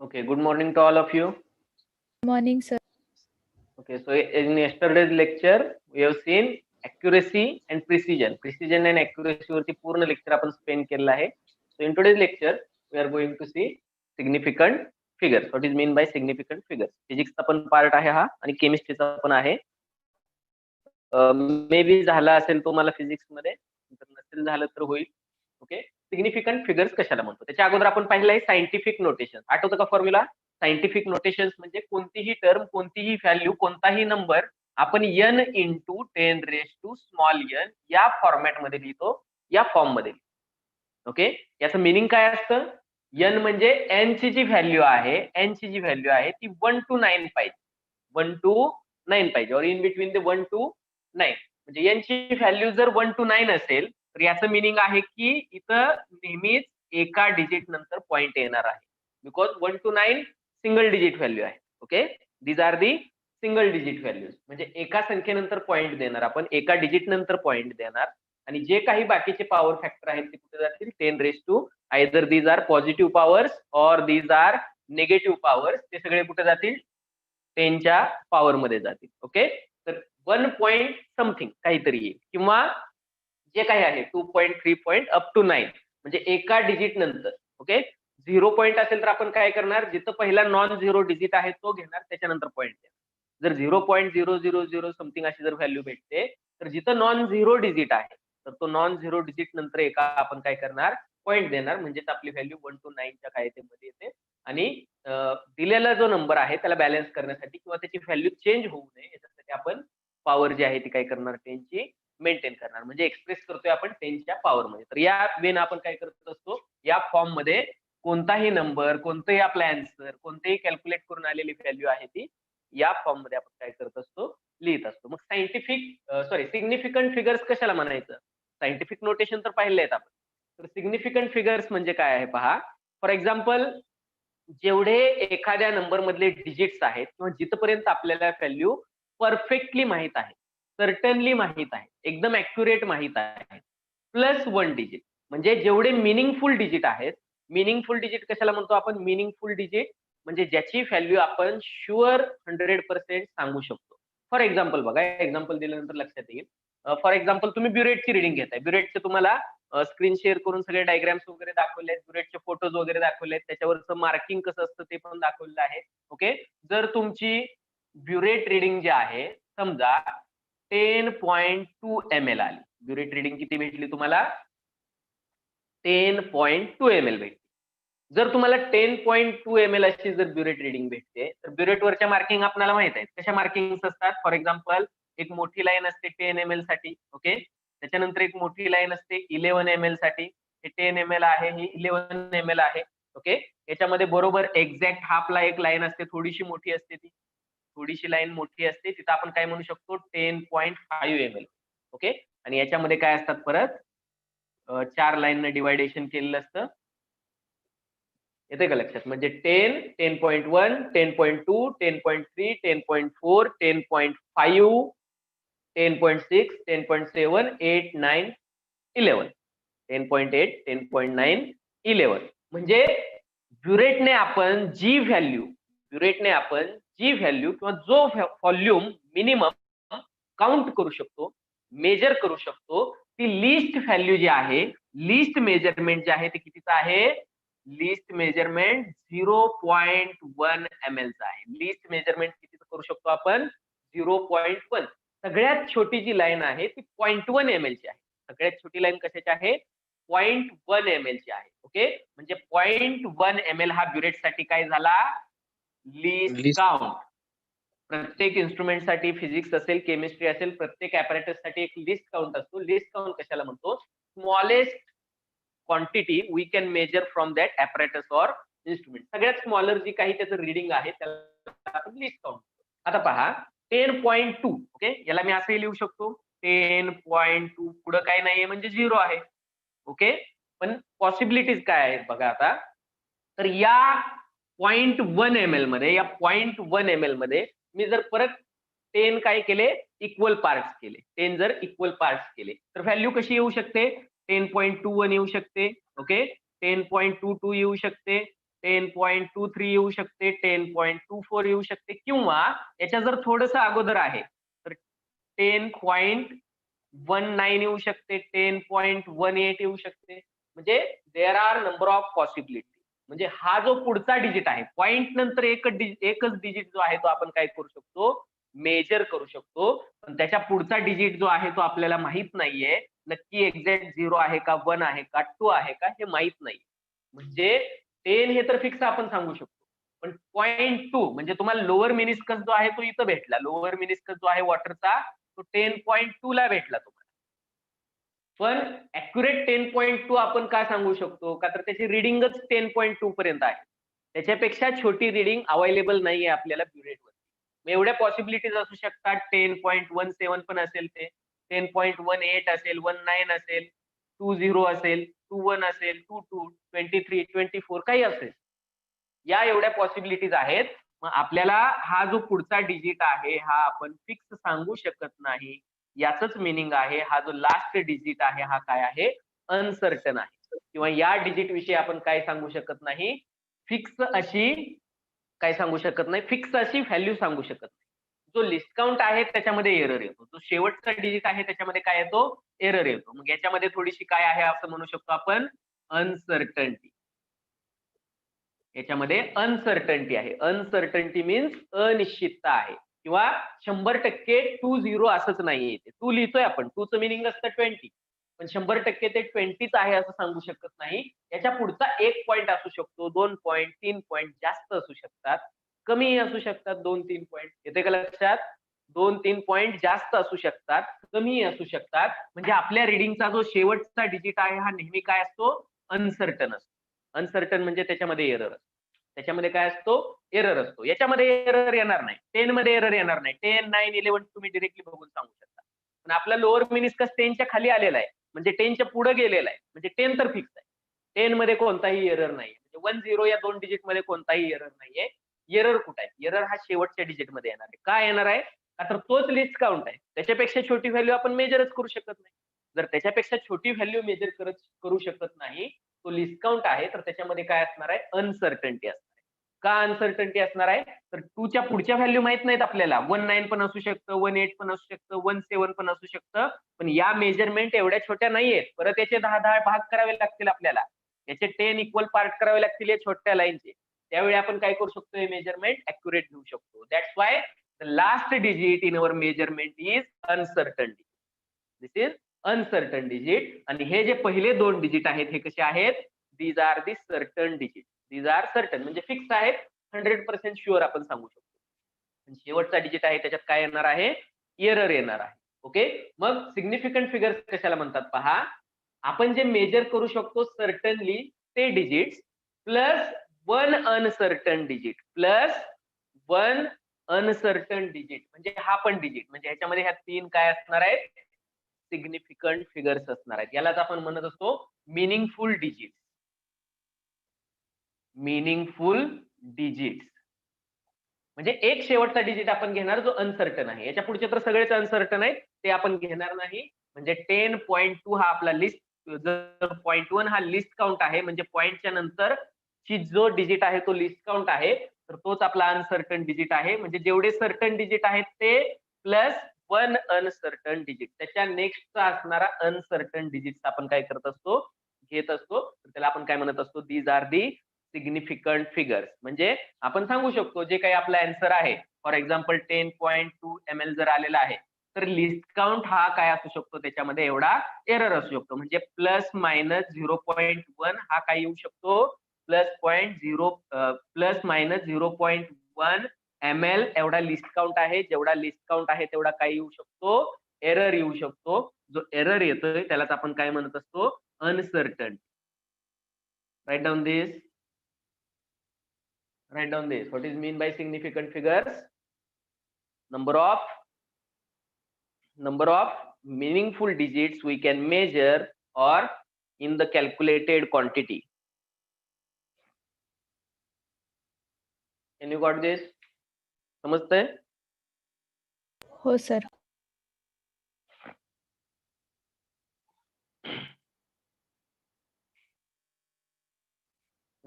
Okay, good morning to all of you. Morning, sir. Okay, so in yesterday's lecture, we have seen accuracy and precision. Precision and accuracy वरती पूर्ण lecture आपण spend केलेलं आहे. So in today's lecture, we are going to see significant figures. What is mean by significant figures? Physics चा पण part आहे हा आणि chemistry चा पण आहे. मे बी झाला असेल तुम्हाला फिजिक्स मध्ये, जर नसेल झालं तर होईल. ओके, सिग्निफिकंट फिगर्स कशाला म्हणतो त्याच्या अगोदर आपण पाहिलं आहे सायंटिफिक नोटेशन. आठवतं का फॉर्म्युला? सायंटिफिक नोटेशन्स म्हणजे कोणतीही टर्म, कोणतीही व्हॅल्यू, कोणताही नंबर आपण n इंटू 10⁻⁻n या फॉर्मॅट मध्ये लिहितो, या फॉर्म मध्ये. ओके, याचं मिनिंग काय असतं? n म्हणजे n ची जी व्हॅल्यू आहे, n ची जी व्हॅल्यू आहे ती 1 to 9 पाहिजे, 1 to 9 पाहिजे, और इन बिटवीन द 1 to 9. म्हणजे n ची व्हॅल्यू जर 1 to 9 असेल तर याचं मिनिंग आहे की इथं नेहमीच एका डिजिट नंतर पॉइंट येणार आहे, because 1 to 9 single digit value आहे. Okay, these are the single digit values. म्हणजे एका संख्येनंतर पॉइंट देणार आपण, एका डिजिट नंतर पॉइंट देणार, आणि जे काही बाकीचे पॉवर फॅक्टर आहेत ते कुठे जातील? 10⁻². Either these are positive powers or these are negative powers. ते सगळे कुठे जातील? 10 च्या पॉवर मध्ये जातील. ओके, तर 1 पॉइंट समथिंग काहीतरी येईल, किंवा जे काही आहे 2.3 पॉइंट अप टू 9, म्हणजे एका डिजिट नंतर. ओके, 0 पॉइंट असेल तर आपण काय करणार? जिथं पहिला नॉन झिरो डिजिट आहे तो घेणार, त्याच्यानंतर पॉइंट देणार. जर 0.000 समथिंग अशी जर व्हॅल्यू भेटते तर जिथं नॉन झिरो डिजिट आहे तर तो नॉन झिरो डिजिट नंतर एका आपण काय करणार? पॉइंट देणार, म्हणजेच आपली व्हॅल्यू 1 to 9 च्या कायदेमध्ये येते. आणि दिलेला जो नंबर आहे त्याला बॅलन्स करण्यासाठी किंवा त्याची व्हॅल्यू चेंज होऊ नये याच्यासाठी आपण पॉवर जी आहे ती काय करणार? 10 ची मेंटेन करणार, म्हणजे एक्सप्रेस करतोय आपण 10 च्या पॉवर मध्ये. तर या वेन आपण काय करत असतो? या फॉर्म मध्ये कोणताही नंबर, कोणतेही आपला आन्सर, कोणतेही कॅल्क्युलेट करून आलेली व्हॅल्यू आहे ती या फॉर्म मध्ये आपण काय करत असतो? लिहित असतो. मग सिग्निफिकंट फिगर्स कशाला म्हणायचं? सायंटिफिक नोटेशन तर पाहिले आहेत आपण. तर सिग्निफिकंट फिगर्स म्हणजे काय आहे पहा. फॉर एक्झाम्पल, जेवढे एखाद्या नंबर मधले डिजिट्स आहेत किंवा जिथपर्यंत आपल्याला व्हॅल्यू परफेक्टली माहित आहे, सर्टनली माहित आहे, एकदम ॲक्युरेट माहित आहे, प्लस 1 डिजिट, म्हणजे जेवढे मिनिंगफुल डिजिट आहेत. मिनिंगफुल डिजिट कशाला म्हणतो आपण? मिनिंगफुल डिजिट म्हणजे ज्याची व्हॅल्यू आपण शुअर 100% सांगू शकतो. फॉर एक्झाम्पल बघा, एक्झाम्पल दिल्यानंतर लक्षात येईल. फॉर एक्झाम्पल, तुम्ही ब्युरेटची रिडिंग घेताय. ब्युरेटचे तुम्हाला स्क्रीन शेअर करून सगळे डायग्राम्स वगैरे दाखवले आहेत, ब्युरेटचे फोटोज वगैरे दाखवले आहेत, त्याच्यावरचं मार्किंग कसं असतं ते पण दाखवलेलं आहे. ओके, जर तुमची ब्युरेट रिडिंग जी आहे समजा 10.2 ml आली, ब्युरेट रिडिंग किती भेटली तुम्हाला? 10.2 ml भेटली. जर तुम्हाला 10.2 ml अशी जर ब्युरेट रिडिंग भेटते तर ब्युरेटवरच्या मार्किंग आपल्याला माहित आहेत कशा मार्किंग असतात. फॉर एक्झाम्पल, एक मोठी लाईन असते 10 ml साठी. ओके, त्याच्यानंतर एक मोठी लाईन असते 11 ml साठी. हे 10 ml आहे, ही 11 ml आहे. ओके, याच्यामध्ये बरोबर एक्झॅक्ट हाफला एक लाईन असते, थोडीशी मोठी असते, ती थोडीशी लाईन मोठी असते, तिथं आपण काय म्हणू शकतो? 10.5 ml. ओके, आणि याच्यामध्ये काय असतात? परत 4 लाईननं डिवायडेशन केलेलं असतं. येते का लक्षात? म्हणजे 10, 10.1, 10.2, 10.3, 10.4, 10.5, 10.6, 10.7, 8, 9, 11. 10.8, 10.9, 11. म्हणजे ब्युरेटने आपण जी व्हॅल्यू किंवा जो व्हॉल्यूम मिनिमम काउंट करू शकतो, मेजर करू शकतो, ती लिस्ट व्हॅल्यू जी आहे, लिस्ट मेजरमेंट जे आहे ते कितीचं आहे? लिस्ट मेजरमेंट 0.1 ml चा आहे. लिस्ट मेजरमेंट कितीचं करू शकतो आपण? 0.1. सगळ्यात छोटी जी लाईन आहे ती 0.1 ml ची आहे. सगळ्यात छोटी लाईन कशाची आहे? 0.1 ml ची आहे. ओके, म्हणजे 0.1 ml हा ब्युरेटसाठी काय झाला? List count. प्रत्येक इन्स्ट्रुमेंट साठी, फिजिक्स असेल, केमिस्ट्री असेल, प्रत्येक ॲपॅरेटस साठी एक लिस्ट काउंट असतो. लिस्ट काउंट कशाला म्हणतो? Smallest quantity we can measure from that apparatus or instrument. सगळ्यात स्मॉलर जी काही त्याचं रिडिंग आहे त्याला आपण लिस्ट काउंट. आता पहा 10.2. ओके, याला मी असंही लिहू शकतो 10.2, पुढं काय नाहीये म्हणजे 0 आहे. ओके, पण पॉसिबिलिटीज काय आहेत बघा आता. तर या 0.1 ml मध्ये, या 0.1 ml मध्ये मी जर परत 10 काय केले? इक्वल पार्ट्स केले. 10 जर इक्वल पार्ट्स केले तर व्हॅल्यू कशी येऊ शकते? 10.21 येऊ शकते. ओके, 10.22 येऊ शकते, 10.23 येऊ शकते, 10.24 येऊ शकते, किंवा याच्या जर थोडस अगोदर आहे तर 10.19 येऊ शकते, 10.18 येऊ शकते. म्हणजे there are number of possibility. म्हणजे हा जो पुढचा डिजिट आहे, पॉइंट नंतर एकच डिजिट जो आहे तो आपण काय करू शकतो, मेजर करू शकतो. पण त्याच्या पुढचा डिजिट जो आहे तो आपल्याला माहित नाहीये, नक्की एक्झॅक्ट 0 आहे का, 1 आहे का, 2 आहे का, हे माहित नाही. म्हणजे 10 हे तर फिक्स आपण सांगू शकतो, पण 0.2 म्हणजे तुम्हाला लोअर मिनिस्कस जो आहे तो इथं भेटला. लोअर मिनिस्कस जो आहे वॉटरचा तो 10.2 ला भेटला तुम्हाला. पण अॅक्युरेट 10.2 आपण का सांगू शकतो, का तर त्याची रिडिंगच 10.2 पर्यंत आहे. त्याच्यापेक्षा छोटी रिडिंग अवेलेबल नाहीये आपल्याला ब्युरेटवर. मग एवढ्या पॉसिबिलिटीज असू शकतात. 10.17 पण असेल, ते 10.18 असेल, 19 असेल, 20 असेल, 21 असेल, 22, 23, 24 काही असेल. या एवढ्या पॉसिबिलिटीज आहेत. मग आपल्याला हा जो पुढचा डिजिट आहे हा आपण फिक्स सांगू शकत नाही. याचंच मिनिंग आहे, हा जो लास्ट डिजिट आहे हा काय आहे, अनसर्टन आहे. किंवा या डिजिट विषयी आपण काय सांगू शकत नाही, फिक्स अशी काय सांगू शकत नाही, फिक्स अशी व्हॅल्यू सांगू शकत नाही. जो लिस्ट काउंट आहे त्याच्यामध्ये एरर येतो, जो शेवटचा डिजिट आहे त्याच्यामध्ये काय येतो, एरर येतो. मग याच्यामध्ये थोडीशी काय आहे असं म्हणू शकतो आपण, अनसर्टन्टी. याच्यामध्ये अनसर्टन्टी आहे. अनसर्टन्टी मीन्स अनिश्चितता आहे. किंवा 100% 20 असंच नाहीये. ते 2 लिहितोय आपण, 2 चं मिनिंग असतं 20, पण 100% ते 20च आहे असं सांगू शकत नाही. याच्या पुढचा 1 पॉइंट असू शकतो, 2 पॉइंट, 3 पॉइंट जास्त असू शकतात, कमीही असू शकतात. 2-3 पॉइंट येते का लक्षात? 2-3 पॉइंट जास्त असू शकतात, कमीही असू शकतात. म्हणजे आपल्या रिडिंगचा जो शेवटचा डिजिट आहे हा नेहमी काय असतो, अनसर्टन असतो. अनसर्टन म्हणजे त्याच्यामध्ये एरर असतो. त्याच्यामध्ये काय असतो, एरर असतो. याच्यामध्ये एरर येणार नाही, 10 मध्ये एरर येणार नाही. 10, 9, 11 तुम्ही डिरेक्टली बघून सांगू शकता. पण आपला लोअर मिनिस्कस 10च्या खाली आलेला आहे, म्हणजे 10च्या पुढे गेलेला आहे, म्हणजे 10 तर फिक्स आहे. 10 मध्ये कोणताही एरर नाही, म्हणजे 10 या 2 डिजिट मध्ये कोणताही एरर नाहीये. एरर कुठे आहे, एरर हा शेवटच्या डिजिट मध्ये येणार आहे. काय येणार आहे, का तर तोच लिस्ट काउंट आहे. त्याच्यापेक्षा छोटी व्हॅल्यू आपण मेजरच करू शकत नाही. जर त्याच्यापेक्षा छोटी व्हॅल्यू मेजर करू शकत नाही, तो लिस्ट काउंट आहे, तर त्याच्यामध्ये काय असणार आहे, अनसर्टन्टी असणार आहे. का अनसर्टन्टी असणार आहे, तर 2च्या पुढच्या व्हॅल्यू माहित नाहीत आपल्याला. 19 पण असू शकतं, 18 पण असू शकतं, 17 पण असू शकतं. पण या मेजरमेंट एवढ्या छोट्या नाहीयेत. परत याचे 10-10 भाग करावे लागतील आपल्याला. याचे 10 इक्वल पार्ट करावे लागतील या छोट्या लाईनचे. त्यावेळी आपण काय करू शकतो, हे मेजरमेंट अॅक्युरेट घेऊ शकतो. That's why the last digit in our measurement is uncertain. This is uncertain digit. आणि हे जे पहिले 2 डिजिट आहेत हे कसे आहेत, these are the certain digit. These are certain म्हणजे फिक्स आहेत, 100% शुअर आपण सांगू शकतो. शेवटचा डिजिट आहे त्याच्यात काय येणार आहे, एरर येणार आहे. ओके. मग सिग्निफिकंट फिगर्स कशाला म्हणतात पहा, आपण जे मेजर करू शकतो सर्टनली ते digit plus 1 uncertain digit, plus 1 uncertain digit म्हणजे हा पण डिजिट. म्हणजे ह्याच्यामध्ये ह्या 3 काय असणार आहेत, सिग्निफिकंट फिगर्स असणार आहेत. यालाच आपण म्हणत असतो मिनिंगफुल डिजिट. मिनिंगफुल डिजिट म्हणजे एक शेवटचा डिजिट आपण घेणार जो अनसर्टन आहे. याच्या पुढचे तर सगळेच अनसर्टन आहेत, ते आपण घेणार नाही. म्हणजे 10.2 हा आपला लिस्ट, जर 0.1 हा लिस्ट काउंट आहे, म्हणजे पॉइंटच्या नंतर ची जो डिजिट आहे तो लिस्ट काउंट आहे, तर तोच आपला अनसर्टन डिजिट आहे. म्हणजे जेवढे सर्टन डिजिट आहेत ते प्लस 1 अनसर्टन डिजिट, त्याच्या नेक्स्टचा असणारा अनसर्टन डिजिट आपण काय करत असतो, घेत असतो. तर त्याला आपण काय म्हणत असतो, these are the significant figures. म्हणजे आपण सांगू शकतो जे काही आपला आन्सर आहे, फॉर एक्झाम्पल 10.2 ml जर आलेला आहे, तर लिस्ट काउंट हा काय असू शकतो, त्याच्यामध्ये एवढा एरर असू शकतो. म्हणजे प्लस मायनस 0.1 हा काय येऊ शकतो, प्लस मायनस 0.1 ml एवढा लिस्ट काउंट आहे. जेवढा लिस्ट काउंट आहे तेवढा काय येऊ शकतो, एरर येऊ शकतो. जो एरर येतोय त्यालाच आपण काय म्हणत असतो, uncertain. Write down this. Write down this. What is mean by significant figures? Number of meaningful digits we can measure or in the calculated quantity. Can you got this? समजतंय? हो सर.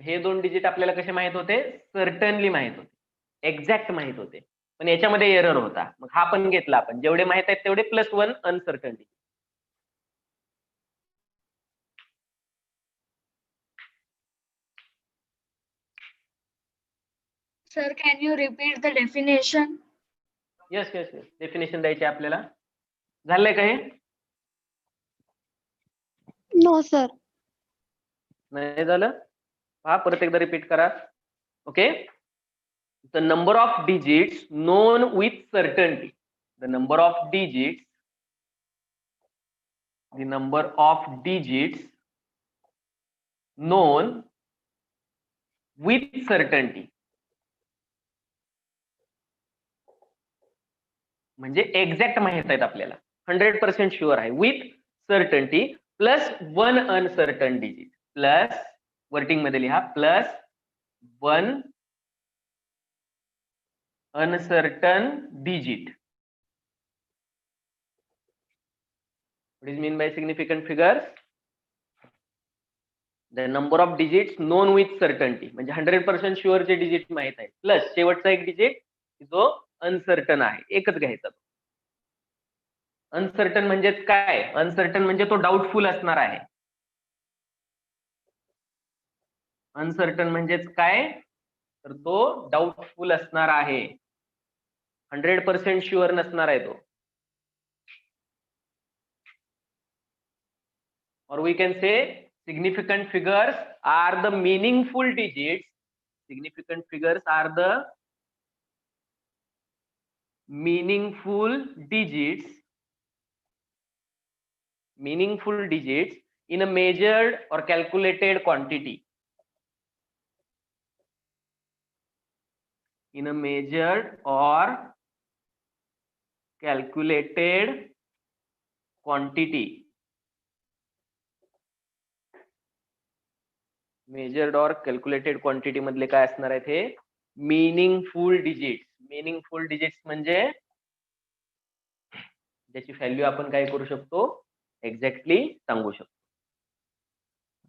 हे 2 digit आपल्याला कसे माहित होते? Certainly माहित होते, exact माहित होते, पण याच्यामध्ये एरर होता. मग हा पण घेतला आपण, जेवढे माहित आहेत तेवढे +1 uncertainly. Sir, can you repeat the definition? Yes yes yes, definition द्यायची आपल्याला. झालंय का हे? No, sir. नाही झालं? हा परत एकदा रिपीट करा. Okay, the number of digits known with certainty, the number of digits, the number of digits known with certainty, म्हणजे एक्झॅक्ट माहित आहेत आपल्याला, 100% शुअर आहे, with certainty +1 uncertain digit, plus वर्टिंग मध्ये लिहा +1 uncertain digit. What is mean by significant figures? The number of digits known with certainty, म्हणजे 100% sure जे डिजिट माहित आहे, प्लस शेवटचा एक डिजिट जो अनसर्टन आहे, एकच घ्यायचा. अनसर्टन म्हणजेच काय? अनसर्टन म्हणजे तो डाऊटफुल असणार आहे. अनसर्टन म्हणजेच काय? तर तो डाऊटफुल असणार आहे, 100% शुअर नसणार आहे तो. Or we can say significant figures are the meaningful digits. Significant figures are the meaningful digits. Meaningful digits in a measured or calculated quantity. In a measured or calculated quantity. Measured और calculated quantity मधले काय असणार आहेत? हे meaningful digits. Meaningful digits म्हणजे ज्याची value आपण काय करू शकतो? एक्झॅक्टली सांगू शकतो.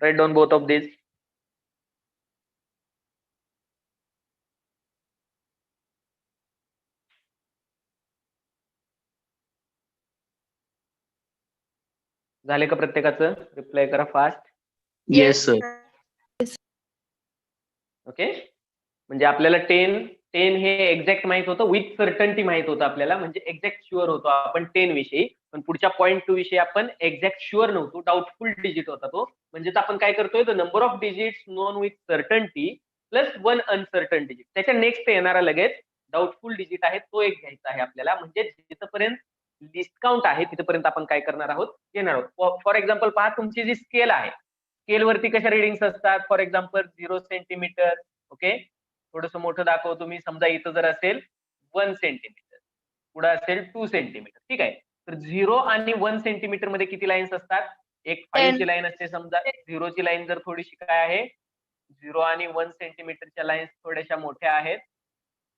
राईट डाऊन बोथ ऑफ दिस. झाले का प्रत्येकाचं? रिप्लाय करा फास्ट. Yes sir. ओके, म्हणजे आपल्याला 10 हे एक्झॅक्ट माहित होतं, विथ सर्टनटी माहित होतं आपल्याला, म्हणजे एक्झॅक्ट शुअर होतो आपण 10 विषयी, पण पुढच्या पॉईंट 2 विषयी आपण एक्झॅक्ट शुअर नव्हतो, डाऊटफुल डिजिट होता तो. म्हणजे आपण काय करतोय? The number of digits known with certainty +1 uncertain digit. त्याच्या नेक्स्ट येणारा लगेच डाऊटफुल डिजिट आहे, तो एक घ्यायचा आहे आपल्याला. म्हणजे जिथपर्यंत लिस्ट काउंट आहे तिथपर्यंत आपण काय करणार आहोत? घेणार आहोत. फॉर एक्झाम्पल पहा, तुमची जी स्केल आहे, स्केल वरती कशा रिडिंग्स असतात? For example 0 centimetre. ओके, थोडस मोठं दाखवतो मी. समजा इथं जर असेल 1 सेंटीमीटर, पुढे असेल 2 सेंटीमीटर. ठीक आहे, तर 0 आणि 1 सेंटीमीटर मध्ये किती लाईन्स असतात? एक 5 ची लाईन असते. समजा 0 ची लाईन जर थोडीशी काय आहे, 0 आणि 1 सेंटीमीटरच्या लाईन्स थोड्याशा मोठ्या आहेत.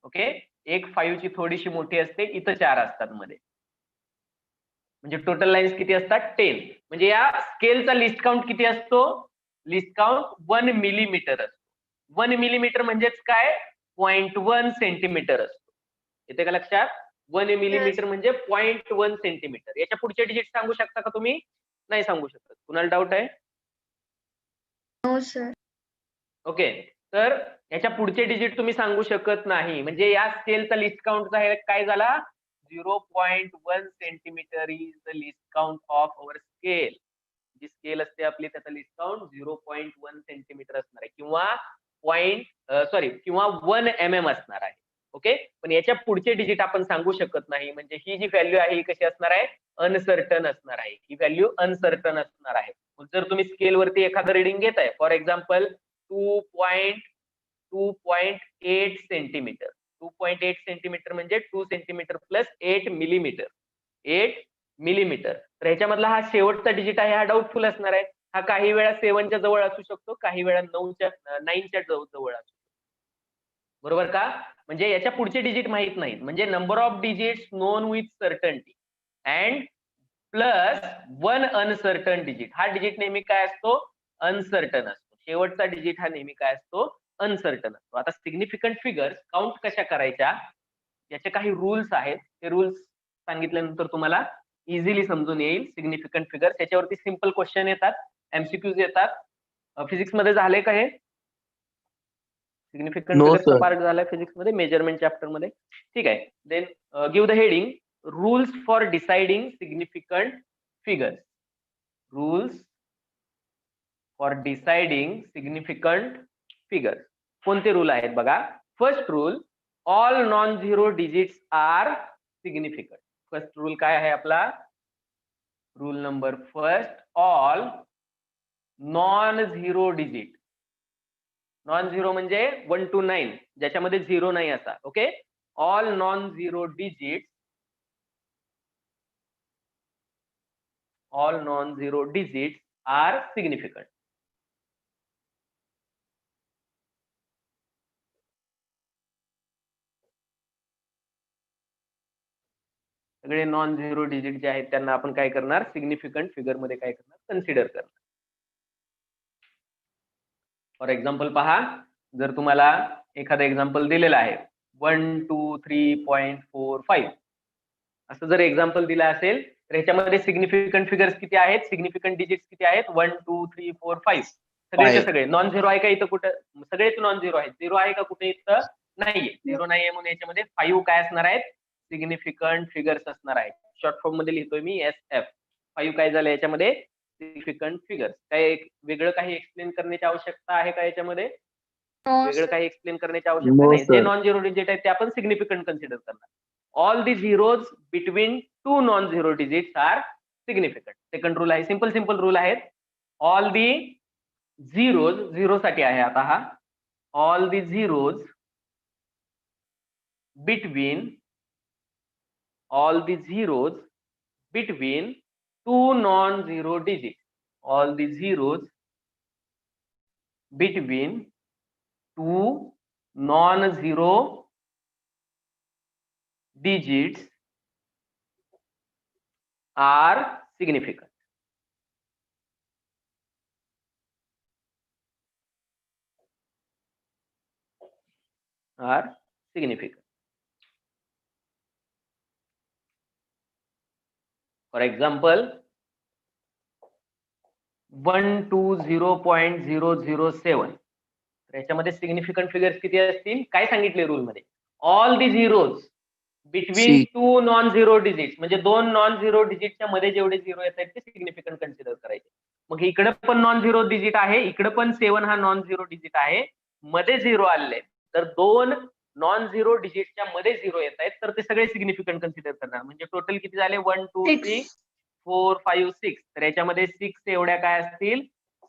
ओके, एक 5 ची थोडीशी मोठी असते. इथं 4 असतात मध्ये, म्हणजे टोटल लाईन्स किती असतात? 10. म्हणजे या स्केलचा लिस्ट काउंट किती असतो? लिस्ट काउंट 1 मिलीमीटर असतो. 1 मिलीमीटर म्हणजेच काय? 0.1 सेंटीमीटर असतो. येते का लक्षात? 1 मिलीमीटर म्हणजे 0.1 सेंटीमीटर. याच्या पुढचे डिजिट सांगू शकता का तुम्ही? नाही सांगू शकत. कुणाला डाऊट आहे? No, sir. ओके, तर याच्या पुढचे डिजिट तुम्ही सांगू शकत नाही. म्हणजे या स्केलचा लिस्ट काउंटचा काय झाला? 0.1 centimetre is the list count of our scale. जी स्केल असते आपली त्याचा लिस्ट काउंट 0.1 सेंटीमीटर असणार आहे, किंवा 1 mm असणार आहे. ओके, पण याच्या पुढचे डिजिट आपण सांगू शकत नाही. म्हणजे ही जी व्हॅल्यू आहे ही कशी असणार आहे? अनसर्टन असणार आहे. ही व्हॅल्यू अनसर्टन असणार आहे. जर तुम्ही स्केल वरती एखादं रिडिंग घेताय, फॉर एक्झाम्पल 2.8 सेंटीमीटर. 2.8 सेंटीमीटर म्हणजे 2 सेंटीमीटर प्लस 8 मिलीमीटर. 8 मिलीमीटर. तर ह्याच्यामधला हा शेवटचा डिजिट आहे, हा डाऊटफुल असणार आहे. हा काही वेळा 7च्या जवळ असू शकतो, काही वेळा 9च्या जवळ असू शकतो. बरोबर का? म्हणजे याच्या पुढचे डिजिट माहित नाहीत. म्हणजे number of digits known with certainty and +1 uncertain digit. हा डिजिट नेहमी काय असतो? अनसर्टन असतो. शेवटचा डिजिट हा नेहमी काय असतो, अनसर्टन असतो. आता सिग्निफिकंट फिगर्स काउंट कशा करायच्या याचे काही रूल्स आहेत. ते रूल्स सांगितल्यानंतर तुम्हाला इझिली समजून येईल. सिग्निफिकंट फिगर्स याच्यावरती सिंपल क्वेश्चन येतात, एमसीक्यूज येतात. फिजिक्स मध्ये झाले का हे? सिग्निफिकंट No, फिगर्सचा sir. पार्ट झाला फिजिक्स मध्ये, मेजरमेंट चॅप्टर मध्ये. ठीक आहे. Then give the heading rules for deciding significant figures. Rules for deciding significant figures. कोणते रूल आहेत बघा. First rule, all non zero digits are significant. First rule काय आहे आपला? Rule number first, all non zero digit. Non zero म्हणजे 1 to 9, ज्याच्यामध्ये zero नाही असा. Okay, all non zero digit, all non zero digit are significant. सगळे non zero digit जे आहेत त्यांना आपण काय करणार, सिग्निफिकंट फिगर मध्ये काय करणार, कन्सिडर करणार. फॉर एक्झाम्पल पहा, जर तुम्हाला एखादं एक्झाम्पल दिलेलं आहे 123.45 असं जर एक्झाम्पल दिलं असेल तर ह्याच्यामध्ये सिग्निफिकंट फिगर्स किती आहेत, सिग्निफिकंट डिजिट्स किती आहेत? 1 2 3 4 5. सगळेचे सगळे नॉन झिरो आहे का इथं? कुठं सगळेच नॉन झिरो आहेत. झिरो आहे का कुठे? इथं नाहीये. झिरो नाहीये म्हणून याच्यामध्ये 5 काय असणार आहेत? सिग्निफिकंट फिगर्स असणार आहेत. शॉर्ट फॉर्म मध्ये लिहितोय मी SF. 5 काय झालं याच्यामध्ये? Significant figures. काय वेगळं काही एक्सप्लेन करण्याची आवश्यकता आहे का याच्यामध्ये? वेगळं काही एक्सप्लेन करण्याची आवश्यकता No, नाही. जे sir. नॉन झिरो डिजिट आहेत ते आपण सिग्निफिकंट कन्सिडर करणार. All the zeros between two non zero digits are significant. Second rule आहे, सिंपल रूल आहेत. ऑल दी झिरोज, झिरो साठी आहे आता हा. All the zeros between, all the zeros between two non zero digit. All the zeros between two non zero digits are significant. Are significant. For example, 120.007. याच्यामध्ये significant figures किती असतील? काय सांगितले rule मध्ये? All the zeros between See. Two non zero digits, म्हणजे दोन non zero डिजिटच्या मध्ये जेवढे झिरो येत आहेत ते सिग्निफिकंट कन्सिडर करायचे. मग इकडे पण नॉन झिरो डिजिट आहे, इकडे पण 7 हा नॉन झिरो डिजिट आहे, मध्ये झिरो आलेले. तर दोन नॉन झिरो डिजिटच्या मध्ये झिरो येत आहेत तर ते सगळे सिग्निफिकंट कन्सिडर करणार. म्हणजे टोटल किती झाले? 1 2 3 4 5 6. तर याच्यामध्ये 6 एवढ्या काय असतील?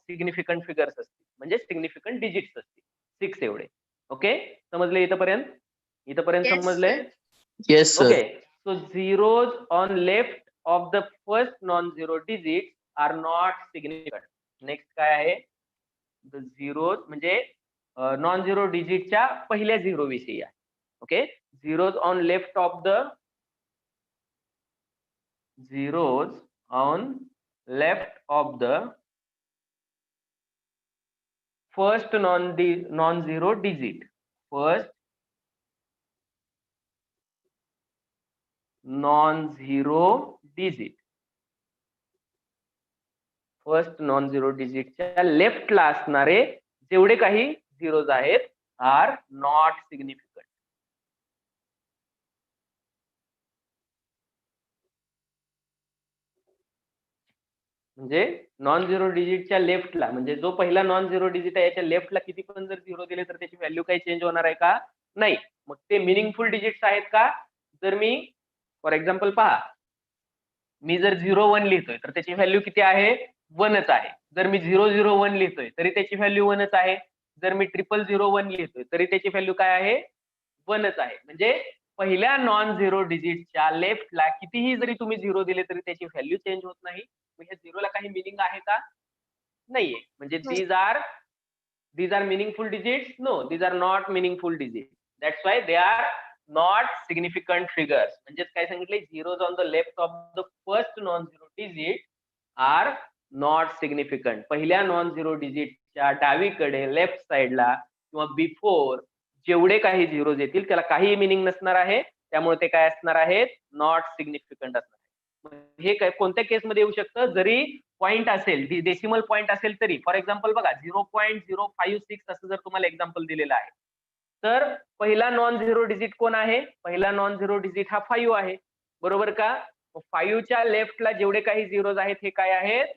सिग्निफिकंट फिगर्स असतील, म्हणजे सिग्निफिकंट डिजिट्स असतील 6 एवढे. ओके, समजले इथपर्यंत? इथपर्यंत Yes, समजले? sir. Yes, sir. Okay, so zeros on left of the first non-zero digit are not significant. Next काय आहे? The zeros म्हणजे नॉन झिरो डिजिटच्या पहिल्या झिरो विषयी आहे. Okay, zeros on left of the, zeros on left of the first non-zero digit. First non-zero digit. First non zero डिजिटच्या लेफ्टला असणारे जेवढे काही झिरोज आहेत आर नॉट सिग्निफिकंट. म्हणजे नॉन झिरो डिजिटच्या लेफ्टला, म्हणजे जो पहिला नॉन झिरो डिजिट आहे याच्या लेफ्टला किती पण जर झिरो दिले तर त्याची व्हॅल्यू काही चेंज होणार आहे का? नाही. मग ते मिनिंगफुल डिजिट्स आहेत का? जर मी फॉर एक्झाम्पल पहा, मी जर 0 1 लिहितोय तर त्याची व्हॅल्यू किती आहे? 1च आहे. जर मी 0 0 1 लिहितोय तरी त्याची व्हॅल्यू 1च आहे. जर मी 0 0 1 लिहितोय तरी त्याची व्हॅल्यू काय आहे? 1च आहे. म्हणजे पहिल्या नॉन झिरो डिजिटच्या लेफ्टला कितीही जरी तुम्ही झिरो दिले तरी त्याची व्हॅल्यू चेंज होत नाही. मग ह्या झिरोला काही मिनिंग आहे का? नाहीये. म्हणजे these are meaningful digits? No, these are not meaningful digits. That's why they are not significant figures. म्हणजेच काय सांगितले? Zeros on the left of the first non-zero digit are not significant. पहिल्या नॉन झिरो डिजिटच्या डावीकडे left साइडला किंवा before जेवढे काही zeros येतील त्याला काही मिनिंग नसणार आहे, त्यामुळे ते काय असणार आहेत, नॉट सिग्निफिकंट असणार आहे. हे काय कोणत्या केसमध्ये येऊ शकतं, जरी पॉईंट असेल, डेसिमल पॉईंट असेल तरी. फॉर एक्झाम्पल बघा 0.056 असं जर तुम्हाला एक्झाम्पल दिलेलं आहे, तर पहिला नॉन झिरो डिजिट कोण आहे, पहिला नॉन झिरो डिजिट हा 5 आहे, बरोबर का. 5च्या लेफ्टला जेवढे काही झिरोज आहेत हे काय आहेत,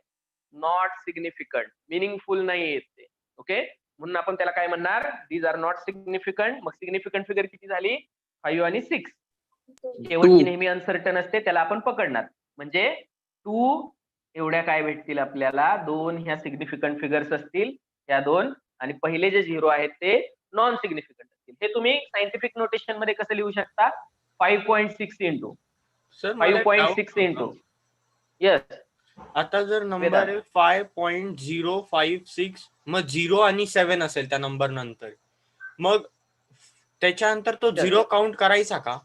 नॉट सिग्निफिकंट, मिनिंगफुल नाही आहेत ते. ओके, म्हणून आपण त्याला काय म्हणणार, दीज आर नॉट सिग्निफिकंट. मग सिग्निफिकंट फिगर किती झाली, 5 आणि 6. शेवटची नेहमी अनसर्टन असते, त्याला आपण पकडणार. म्हणजे 2 एवढ्या काय भेटतील आपल्याला, 2 ह्या सिग्निफिकंट फिगर्स असतील, या 2, आणि पहिले जे झिरो आहेत ते नॉन सिग्निफिकंट असतील. हे तुम्ही सायंटिफिक नोटेशन मध्ये कसं लिहू शकता, 5.6 इंटू 5.6 इंटू. येस, आता जर नंबर आहे 5.056, मग 0 आणि 7 असेल त्या नंबर नंतर, मग त्याच्यानंतर तो 0 काउंट करायचा का?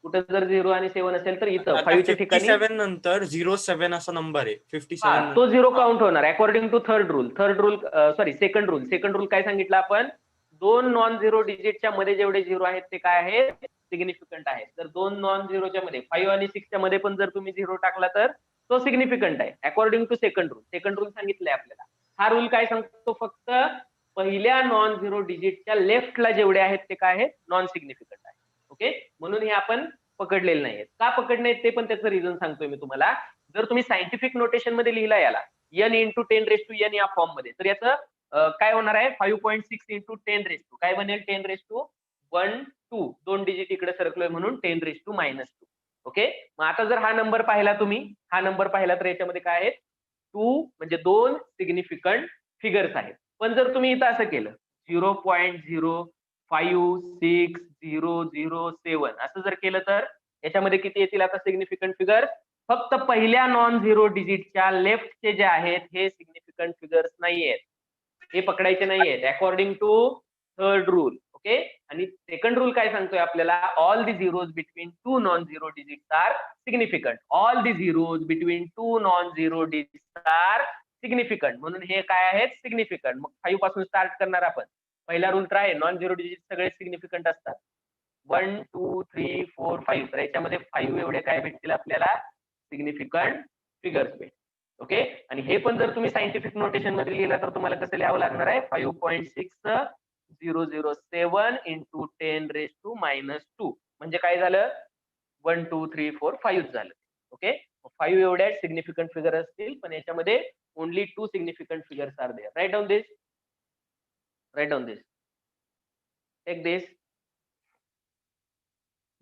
कुठे जर 0 आणि 7 असेल तर इथं 5च्या ठिकाणी 57 नंतर 07 असा नंबर आहे, 57 तो 0 काउंट होणार according to third rule. Sorry second rule काय सांगितलं आपण, 2 नॉन झिरो डिजिटच्या मध्ये जेवढे झिरो आहेत ते काय आहेत, सिग्निफिकंट आहेत. तर 2 नॉन झिरोच्या मध्ये 5 आणि 6च्या मध्ये पण जर तुम्ही झिरो टाकला तर तो सिग्निफिकंट आहे अकॉर्डिंग टू सेकंड रूल सांगितलंय आपल्याला. हा रूल काय सांगतो, फक्त पहिल्या नॉन झिरो डिजिटच्या लेफ्टला जेवढे आहेत ते काय आहेत, नॉन सिग्निफिकंट आहे. ओके, म्हणून हे आपण पकडलेले नाहीत. का पकडले ते पण त्याचं रिझन सांगतोय मी तुम्हाला. जर तुम्ही सायंटिफिक नोटेशन मध्ये लिहिला याला n इंटू 10⁻n या फॉर्म मध्ये, तर याचं काय होणार आहे, 5.6 इंटू 10⁻, काय बनेल, 10⁻1 2 डिजिट इकडे सरकलोय म्हणून 10⁻². ओके, मग आता जर हा नंबर पाहिला तुम्ही, हा नंबर पाहिला तर याच्यामध्ये काय आहेत, 2 म्हणजे 2 सिग्निफिकंट फिगर्स आहेत. पण जर तुम्ही इथं असं केलं 0.0560007 असं जर केलं तर याच्यामध्ये किती येतील आता सिग्निफिकंट फिगर, फक्त पहिल्या नॉन झिरो डिजिटच्या लेफ्टचे जे आहेत हे सिग्निफिकंट फिगर्स नाहीयेत, हे पकडायचे नाहीयेत according to third rule. Okay, आणि सेकंड रूल काय सांगतोय आपल्याला, all the zeros between 2 non zero digits are significant. All the zeros between 2 non zero digits are significant, म्हणून हे काय आहेत, सिग्निफिकंट. मग 5 पासून स्टार्ट करणार आपण. पहिला रूल काय, नॉन झिरो डिजिट सगळे सिग्निफिकंट असतात, 1 2 3 4 5. तर याच्यामध्ये 5 एवढे काय भेटतील आपल्याला, सिग्निफिकंट फिगर्स भेटतील. ओके, आणि हे पण जर तुम्ही सायंटिफिक नोटेशन मध्ये लिहिलं तर तुम्हाला कसं लिहावं लागणार आहे, 5.6007 इंटू 10⁻², म्हणजे काय झालं, 1 2 3 4 5 झालं. ओके, 5 एवढ्या सिग्निफिकंट फिगर असतील, पण याच्यामध्ये only 2 significant figures are there. Write down this, take this.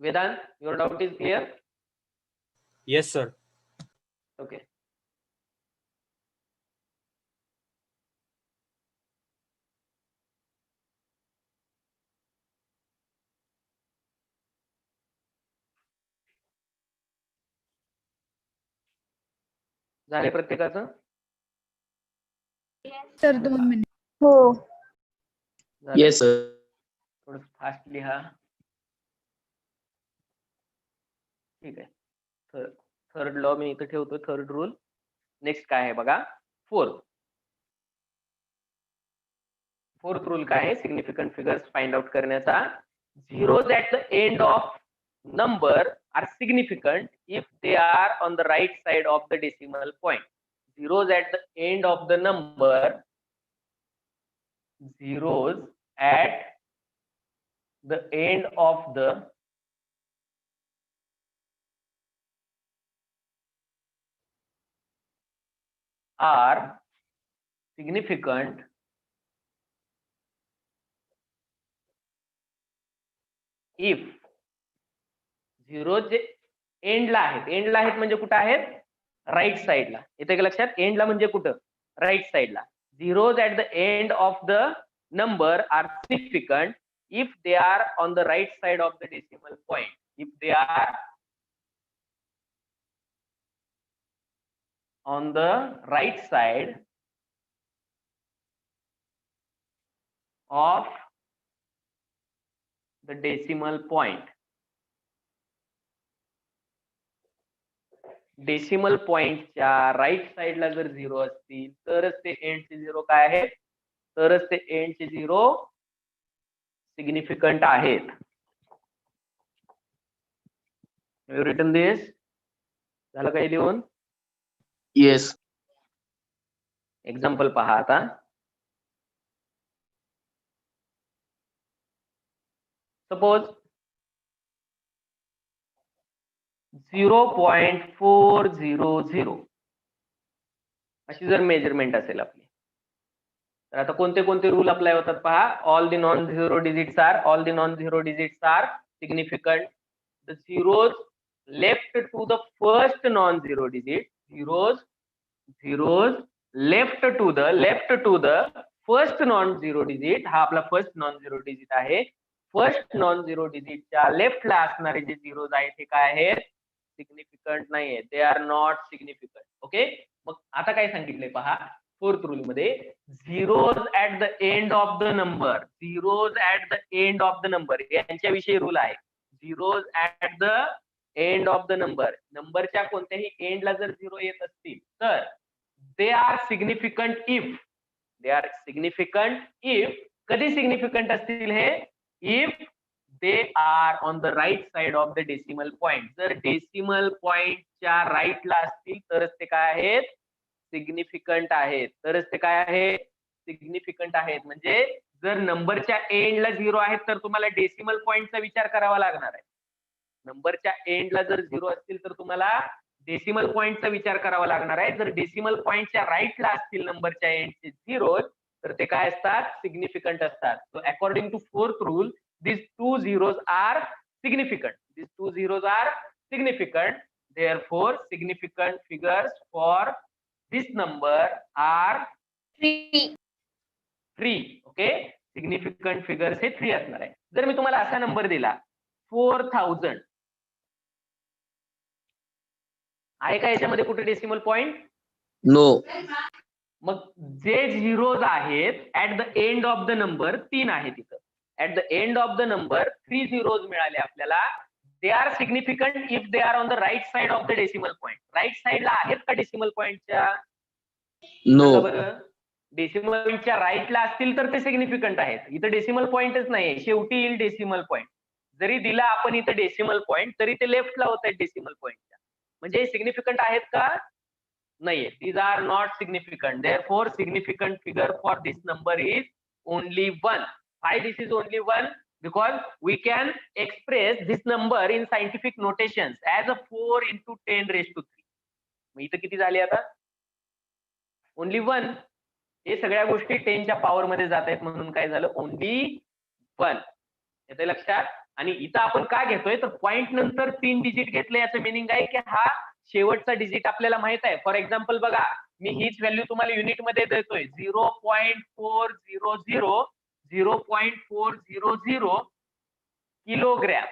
Vedant, your doubt is clear? Yes sir. Okay. झाले प्रत्येकाचं? Sir 2 minute. हो. Yes sir. थोडं फास्ट लिहा. ठीक आहे. थर्ड लॉ मी इथे ठेवतो, थर्ड रूल. नेक्स्ट काय आहे बघा, फोर्थ रूल काय आहे, सिग्निफिकंट फिगर्स फाइंड आउट करण्याचा. Zeros at the end of number are significant if they are on the right side of the decimal point. Zeros at the end of the number, zeros at the end of the are significant if zero जे एंडला आहेत म्हणजे कुठं आहेत, right साइडला. येते का लक्षात, एंडला म्हणजे कुठं, राईट साइडला. Zeros at the end of the number are significant if they are on the right side of the decimal point. If they are on the right side of the decimal point. Decimal पॉइंटच्या right साइडला जर 0 असतील तरच ते एंडचे 0 काय आहेत, तरच ते एंडचे 0 सिग्निफिकंट आहेत. रिटन दिस झालं काही लिहून? Yes. एक्झाम्पल पहा आता. सपोज 0.400 अशी जर मेजरमेंट असेल आपली, तर आता कोणते कोणते रूल अप्लाय होतात पहा. All the non zero digits are significant. The zeros left to the first non zero digit, zeros left to the first non zero digit, हा आपला फर्स्ट नॉन झिरो डिजिट आहे. फर्स्ट नॉन झिरो डिजिटच्या लेफ्टला असणारे जे zeros आहेत ते काय आहेत, सिग्निफिकंट नाहीये, they are not significant. Okay, मग आता काय सांगितलंय पहा फोर्थ रूल मध्ये, zeros at the end of the number, यांच्याविषयी रूल आहे. Zeros at the end of the नंबरच्या कोणत्याही एंडला जर 0 येत असतील तर दे आर सिग्निफिकंट इफ, कधी सिग्निफिकंट असतील हे, if they are on the right side of the decimal point. जर डेसिमल पॉइंटच्या राईटला असतील तरच ते काय आहेत, सिग्निफिकंट आहेत, म्हणजे जर नंबरच्या एंडला 0 आहेत तर तुम्हाला डेसिमल पॉइंटचा विचार करावा लागणार आहे. नंबरच्या एंडला जर 0 असतील तर तुम्हाला डेसिमल पॉइंटचा विचार करावा लागणार आहे. जर डेसिमल पॉइंटच्या राईटला असतील नंबरच्या एंडचे 0 तर ते काय असतात, सिग्निफिकंट असतात. So according to fourth rule, these two zeros are significant. Therefore significant figures for this number are 3. Okay, significant figures हे 3 असणार आहे. जर मी तुम्हाला असा नंबर दिला 4000, आहे का याच्यामध्ये कुठे डेसिमल पॉइंट? No. मग जे झिरोज आहेत at the end of the number 3 आहे तिथं. At the end of the number 3 zeros मिळाले आपल्याला. They are significant if they are on the right side of the decimal point. Right साइडला आहेत का डेसिमल पॉइंटच्या? No. डेसिमल पॉइंटच्या राईटला असतील तर ते सिग्निफिकंट आहेत. इथं डेसिमल पॉइंटच नाहीये, शेवटी येईल डेसिमल पॉइंट. जरी दिला आपण इथं डेसिमल पॉइंट तरी ते लेफ्टला होत आहेत डेसिमल पॉइंटच्या, म्हणजे सिग्निफिकंट आहेत का? नाहीये. These are not significant. Therefore, significant figure for this number is only 1. Why this is only 1? Because we can express this number in scientific notations as a 4 into 10 raised to 3. मग इथं किती झाले आता? Only 1. हे सगळ्या गोष्टी 10च्या power मध्ये जात आहेत म्हणून काय झालं, ओनली 1. येते लक्षात? आणि इथं आपण का घेतोय तर पॉइंट नंतर 3 डिजिट घेतले, याचं मिनिंग आहे की हा शेवटचा डिजिट आपल्याला माहित आहे. फॉर एक्झाम्पल बघा, मी हीच व्हॅल्यू तुम्हाला युनिट मध्ये देतोय, 0.400 किलोग्रॅम.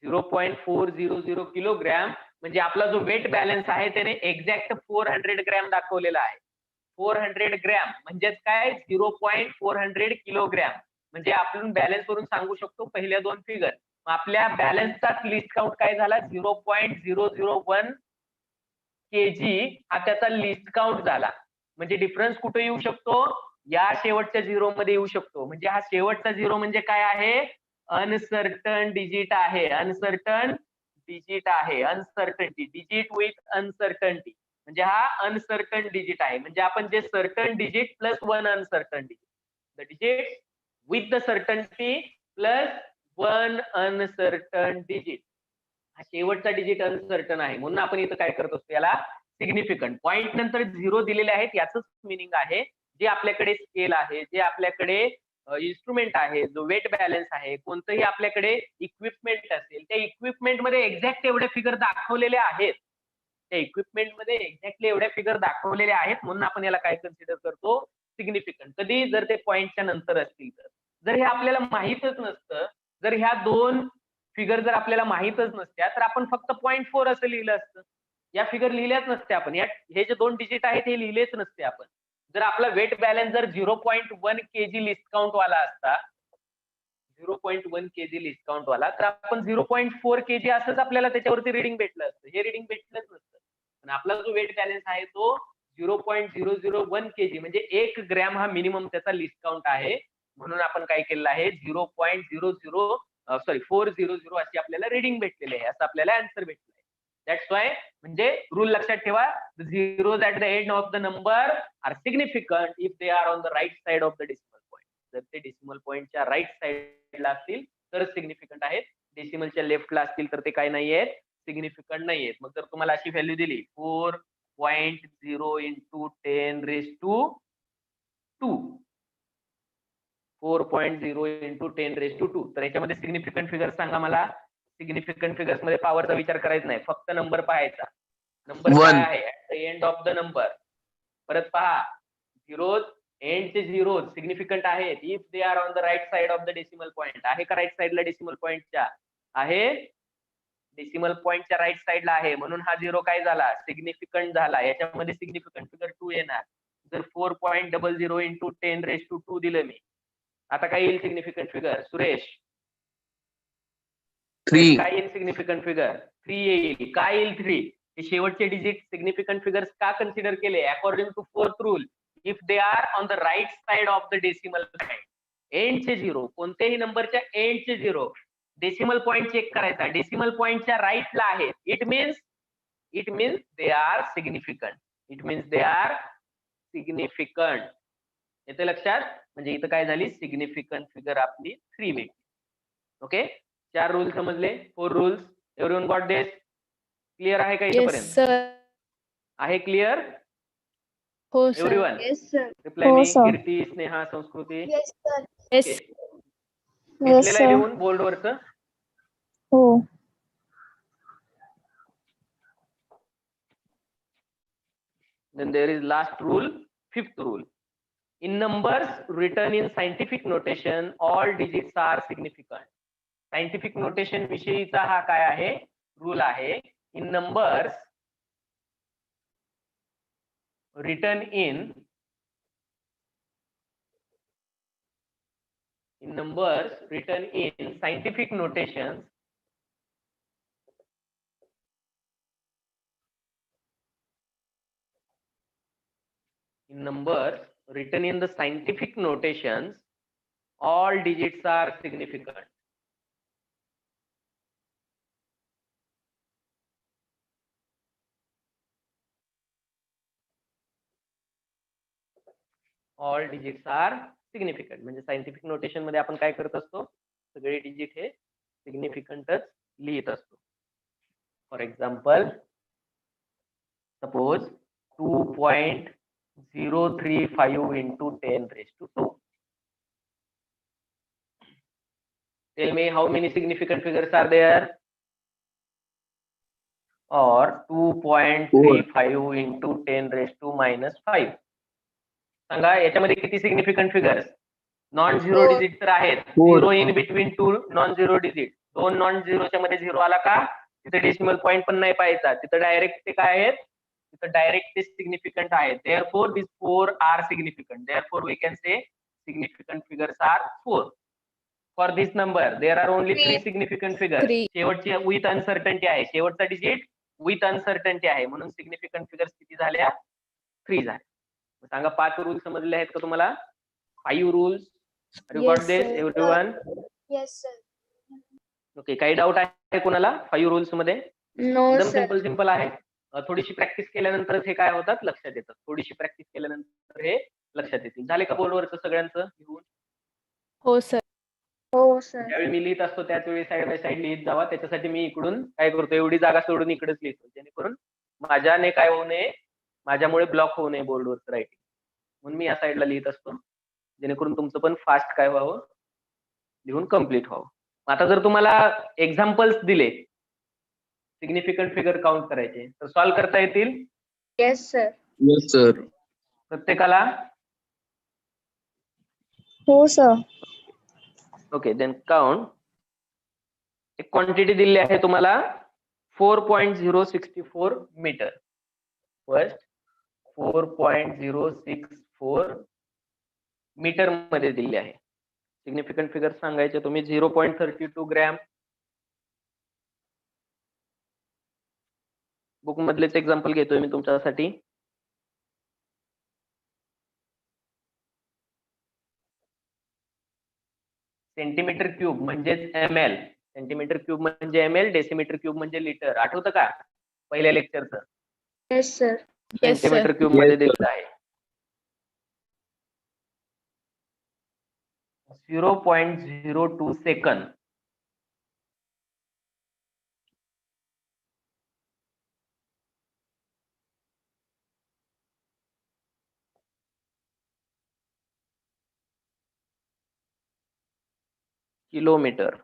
0.400 किलोग्रॅम म्हणजे आपला जो वेट बॅलन्स आहे त्याने एक्झॅक्ट 400 ग्रॅम दाखवलेला आहे. 400 ग्रॅम म्हणजेच काय, 0.400 किलोग्रॅम. म्हणजे आपण बॅलन्स वरून सांगू शकतो पहिल्या 2 फिगर. आपल्या बॅलन्सचा लिस्ट काउंट काय झाला, 0.001 kg हा त्याचा लिस्ट काउंट झाला. म्हणजे डिफरन्स कुठे येऊ शकतो, या शेवटच्या 0 मध्ये येऊ शकतो. म्हणजे हा शेवटचा 0 म्हणजे काय आहे, अनसर्टन डिजिट आहे. अनसर्टन्टी डिजिट विथ अनसर्टन्टी, म्हणजे हा अनसर्टन डिजिट आहे. म्हणजे आपण जे certain digit plus 1 uncertain digit, the digit with the certainty plus 1 uncertain digit, हा शेवटचा डिजिट अनसर्टन आहे म्हणून आपण इथं काय करत असतो, याला सिग्निफिकंट. पॉइंट नंतर 0 दिलेले आहेत याच मिनिंग आहे, जे आपल्याकडे स्केल आहे, जे आपल्याकडे इन्स्ट्रुमेंट आहे, जो वेट बॅलन्स आहे, कोणतंही आपल्याकडे इक्विपमेंट असेल, त्या इक्विपमेंट मध्ये एक्झॅक्ट एवढे फिगर दाखवलेले आहेत, म्हणून आपण याला काय कन्सिडर करतो, सिग्निफिकंट. कधी, जर ते पॉइंटच्या नंतर असतील तर. जर हे आपल्याला माहितच नसतं, जर ह्या 2 फिगर जर आपल्याला माहितच नसत्या तर आपण फक्त 0.4 असं लिहिलं असतं. या फिगर लिहिल्याच नसत्या आपण, हे जे 2 डिजिट आहेत हे लिहिलेच नसते आपण. जर आपला वेट बॅलन्स जर 0.1 kg लिस्ट काउंट वाला असता, 0.1 kg लिस्ट काउंट वाला, तर आपण 0.4 kg असंच आपल्याला त्याच्यावरती रिडिंग भेटलं असतं. हे रिडिंग भेटलंच नसतं. पण आपला जो वेट बॅलन्स आहे तो 0.001 kg म्हणजे 1 ग्रॅम हा मिनिमम त्याचा लिस्ट काउंट आहे. म्हणून आपण काय केलेलं आहे 400 अशी आपल्याला रिडिंग भेटलेली आहे, असं आपल्याला आन्सर भेटलं आहे. दॅट्स वाय म्हणजे रूल लक्षात ठेवा, the zeros at the end of the number are significant if they are on the right side of the decimal point. जर ते डेसिमल पॉईंटच्या राईट साइडला असतील तर सिग्निफिकंट आहेत, डेसिमलच्या लेफ्टला असतील तर ते काय नाहीयेत, सिग्निफिकंट नाहीयेत. मग जर तुम्हाला अशी व्हॅल्यू दिली 4.0 into 10 raised to 2, 4.0 into 10 raised to 2, तर याच्यामध्ये सिग्निफिकंट फिगर सांगा मला. सिग्निफिकंट फिगर्स मध्ये पॉवरचा विचार करायचा नाही, फक्त नंबर पाहायचा. नंबर काय One. आहे at the end of the number. परत पहा, झिरोज एंडचे झिरोज सिग्निफिकंट आहेत if they are on the right side of the decimal point. आहे का राईट साइडला डेसिमल पॉईंटच्या? आहे, डेसिमल पॉईंटच्या राईट साइडला आहे, म्हणून हा झिरो काय झाला, सिग्निफिकंट झाला. याच्यामध्ये सिग्निफिकंट फिगर 2 येणार. जर 4.00 into 10 raised to 2 दिलं मी, आता काय येईल सिग्निफिकंट फिगर? सुरेश, 3. काय येईल सिग्निफिकंट फिगर? 3 येईल. काय येईल 3? हे शेवटचे डिजिट सिग्निफिकंट फिगर्स का कन्सिडर केले? According to fourth rule, if they are on the right side of the decimal point. एंडचे झिरो, कोणत्याही नंबरच्या एंडचे झिरो, डेसिमल पॉईंट चेक करायचा, डेसिमल पॉईंटच्या राईटला आहेत, it means they are significant. It means they are significant. येते लक्षात? म्हणजे इथं काय झाली, सिग्निफिकंट फिगर आपली 3 भेटली. ओके, 4 रूल समजले, 4 रूल्स. एव्हरीवन गॉट दिस? क्लिअर आहे का येस इथपर्यंत? सर. आहे क्लिअर? हो sir. Everyone Yes, sir. Reply हो, मी. sir. कीर्ती, स्नेहा, संस्कृती. Yes, sir. येस. घेतलेलं आहे लिहून बोर्डवरचं? हो. Then there is last rule, 5th rule. In numbers written in scientific notation, all digits are significant. Scientific notation विषयीचा हा काय आहे, रूल आहे. In numbers written in scientific notations, in numbers written in the scientific notations, all digits are significant. All digits are significant. म्हणजे scientific notation मध्ये आपण काय करत असतो, सगळे डिजिट हे सिग्निफिकंटच लिहित असतो. For example, suppose 2.035 into 10 raised to 2. Tell me how many significant figures are there? Or 2.35 into 10 raised to -5. सांगा याच्यामध्ये किती significant figures? Non zero digit तर आहेत. Zero in between 2 non zero digit. 2 non झिरोच्या मध्ये झिरो आला का तिथे डेसिमल पॉईंट पण नाही पाहायचा, तिथं डायरेक्ट ते काय आहेत, तिथं डायरेक्ट ते सिग्निफिकंट आहेत. Therefore this 4 are significant. Therefore we can say significant figures are 4. For this number there are only 3 significant figures. 3. शेवटची विथ अनसर्टन्टी आहे, शेवटचा डिजिट विथ अनसर्टन्टी आहे, म्हणून सिग्निफिकंट फिगर्स किती झाल्या? 3 झाल्या. सांगा 5 रूल समजले आहेत का तुम्हाला? 5 rules. You got this everyone? Yes, sir. Okay, काही डाऊट आहे कोणाला 5 रूल्स मध्ये? No, एकदम sir. सिंपल आहे. थोडीशी प्रॅक्टिस केल्यानंतरच हे काय होतात, लक्षात येतात. थोडीशी प्रॅक्टिस केल्यानंतर हे लक्षात येतील. झाले का बोर्डवरचं सगळ्यांचं लिहून? हो सर. हो, sir. ज्यावेळी मी लिहित असतो त्याच वेळी साईड बाय साईड लिहित जावा. त्याच्यासाठी मी इकडून काय करतो, एवढी जागा सोडून इकडेच लिहितो, जेणेकरून माझ्याने काय होऊ नये, माझ्यामुळे ब्लॉक होऊ नये बोर्डवरचं रायटिंग. म्हणून मी या साईडला लिहित असतो, जेणेकरून तुमचं पण फास्ट काय व्हावं, लिहून कम्प्लीट व्हावं. आता जर तुम्हाला एक्झाम्पल्स दिले सिग्निफिकंट फिगर काउंट करायचे, तर सॉल्व्ह करता येतील? Yes, sir. Yes, sir. प्रत्येकाला? हो, sir. Okay, then count. एक क्वांटिटी दिली आहे तुम्हाला 4.064 मीटर. फर्स्ट 4.064 मीटर मध्ये दिली आहे. सिग्निफिकंट फिगर सांगायचे तुम्ही 0.32 ग्रॅम. बुक मधलेच एक्झाम्पल घेतोय मी तुमच्यासाठी. सेंटीमीटर क्यूब म्हणजेच ml, सेंटीमीटर क्यूब म्हणजे ml, डेसिमीटर क्यूब म्हणजे लिटर. आठवतं का पहिल्या लेक्चरचं? Yes, sir. Yes, sir. Centimetre cube मध्ये दिलेलं आहे. 0.02 second. Kilometre.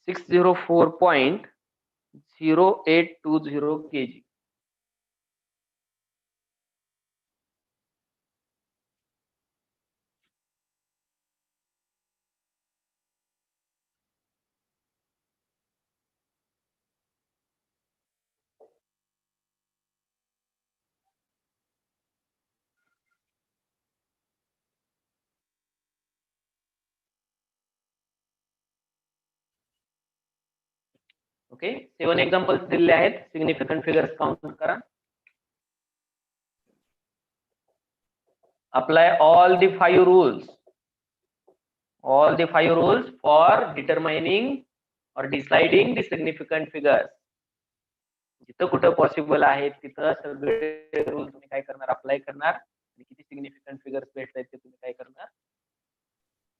Six 4.0820 kg. Okay, 7 examples दिलेले आहेत. सिग्निफिकंट फिगर्स काउंट करा. Apply all the 5 rules. All the 5 rules for determining or deciding the significant figures. जिथं कुठं पॉसिबल आहे तिथं सगळे रूल तुम्ही काय करणार, अप्लाय करणार आणि किती सिग्निफिकंट फिगर्स भेटतायत ते तुम्ही काय करणार,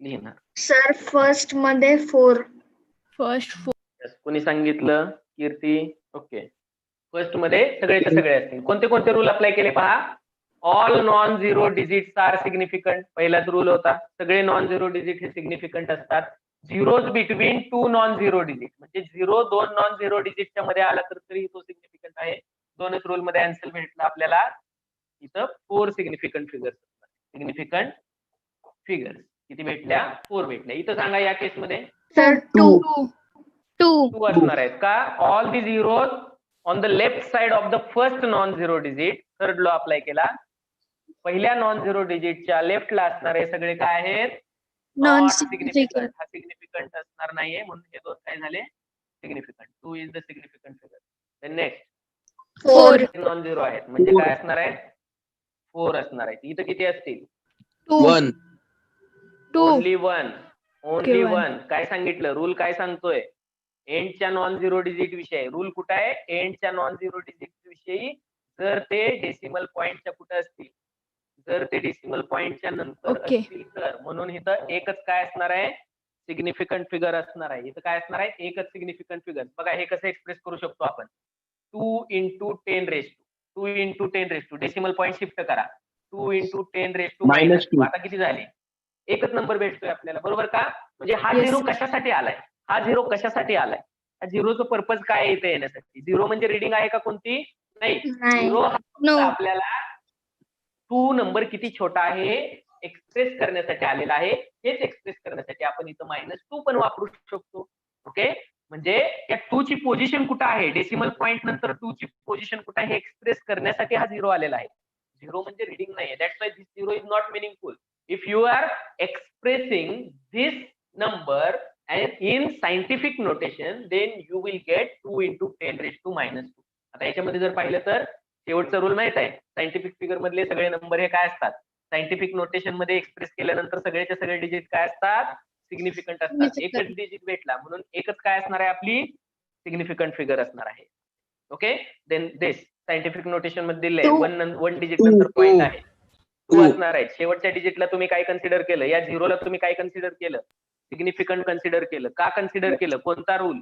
लिहिणार. Sir, first मध्ये 4. First 4. Yes, कोणी सांगितलं? कीर्ती. ओके, फर्स्ट मध्ये सगळेचे सगळे असतील. कोणते कोणते रूल अप्लाय केले पहा. All non zero digits are significant. पहिलाच रूल होता, सगळे नॉन झिरो डिजिट हे सिग्निफिकंट असतात. Zeros between 2 non zero digit, म्हणजे 0 2 नॉन झिरो डिजिटच्या मध्ये आला तर तरी तो सिग्निफिकंट आहे. दोनच रूल मध्ये आन्सर भेटला आपल्याला. इथं 4 सिग्निफिकंट फिगर्स. सिग्निफिकंट फिगर्स किती भेटल्या? 4 भेटल्या. इथं सांगा या केस मध्ये Sir, 2. 2. 2 असणार आहेत का? All the zeros on the left side of the first non zero digit. Third law apply केला. पहिल्या नॉन झिरो डिजिटच्या लेफ्टला असणारे सगळे काय आहेत? Not significant. हा सिग्निफिकंट असणार नाहीये, म्हणून हे दोन काय झाले? Significant. 2 is the significant figure. Then next 4. Non zero आहेत म्हणजे काय असणार आहे? 4 असणार आहेत. इथं किती असतील? 2. 1. 2. ओनली 1. Only Okay, 1. काय सांगितलं? रूल काय सांगतोय? एंडच्या नॉन झिरो डिजिट विषयी. रूल कुठं आहे? एंडच्या नॉन झिरो डिजिट विषयी. जर ते डेसिमल पॉइंटच्या कुठे असतील, जर ते डेसिमल पॉइंटच्या नंतर Okay. असतील तर, म्हणून इथं एकच काय असणार आहे? सिग्निफिकंट फिगर असणार आहे. इथं काय असणार आहे? एकच सिग्निफिकंट फिगर. बघा हे कसं एक्सप्रेस करू शकतो आपण? 2 into 10 raised to 2 into 10 raised to decimal point shift करा. 2 into 10 raised to Minus -2. 2. आता किती झाले? एकच नंबर भेटतोय आपल्याला, बरोबर का? म्हणजे हा Yes, झिरो sir. कशासाठी आलाय? हा झिरो कशासाठी आलाय? हा झिरोचं पर्पज काय आहे इथे येण्यासाठी? झिरो म्हणजे रिडिंग आहे का कोणती? नाही. नाही. Zero No. आपल्याला 2 नंबर किती छोटा आहे एक्सप्रेस करण्यासाठी आलेला आहे. हेच एक्सप्रेस करण्यासाठी आपण इथं -2 पण वापरू शकतो. ओके, म्हणजे या 2 ची पोझिशन कुठं आहे? डेसिमल पॉइंट नंतर 2 ची पोझिशन कुठं आहे हे एक्सप्रेस करण्यासाठी हा झिरो आलेला आहे. झिरो म्हणजे रिडिंग नाहीये. That's why this zero is not meaningful. If you are expressing this number in scientific notation, then you will get 2 into 10 raised to -2. आता याच्यामध्ये जर पाहिलं तर शेवटचा रूल माहित आहे, सायंटिफिक फिगर मधले सगळे नंबर हे काय असतात? सायंटिफिक नोटेशन मध्ये एक्सप्रेस केल्यानंतर सगळेचे सगळे डिजिट काय असतात? सिग्निफिकंट असतात. Significant. एकच डिजिट भेटला म्हणून एकच काय असणार आहे आपली? सिग्निफिकंट फिगर असणार आहे. ओके, देन दिस सायंटिफिक नोटेशन मध्ये दिले Two. वन डिजिट नंतर पॉइंट आहे. 2 Two. असणार आहे. शेवटच्या डिजिटला तुम्ही काय कन्सिडर केलं? या झिरोला तुम्ही काय कन्सिडर केलं? सिग्निफिकंट कन्सिडर केलं. का कन्सिडर केलं? कोणता रूल?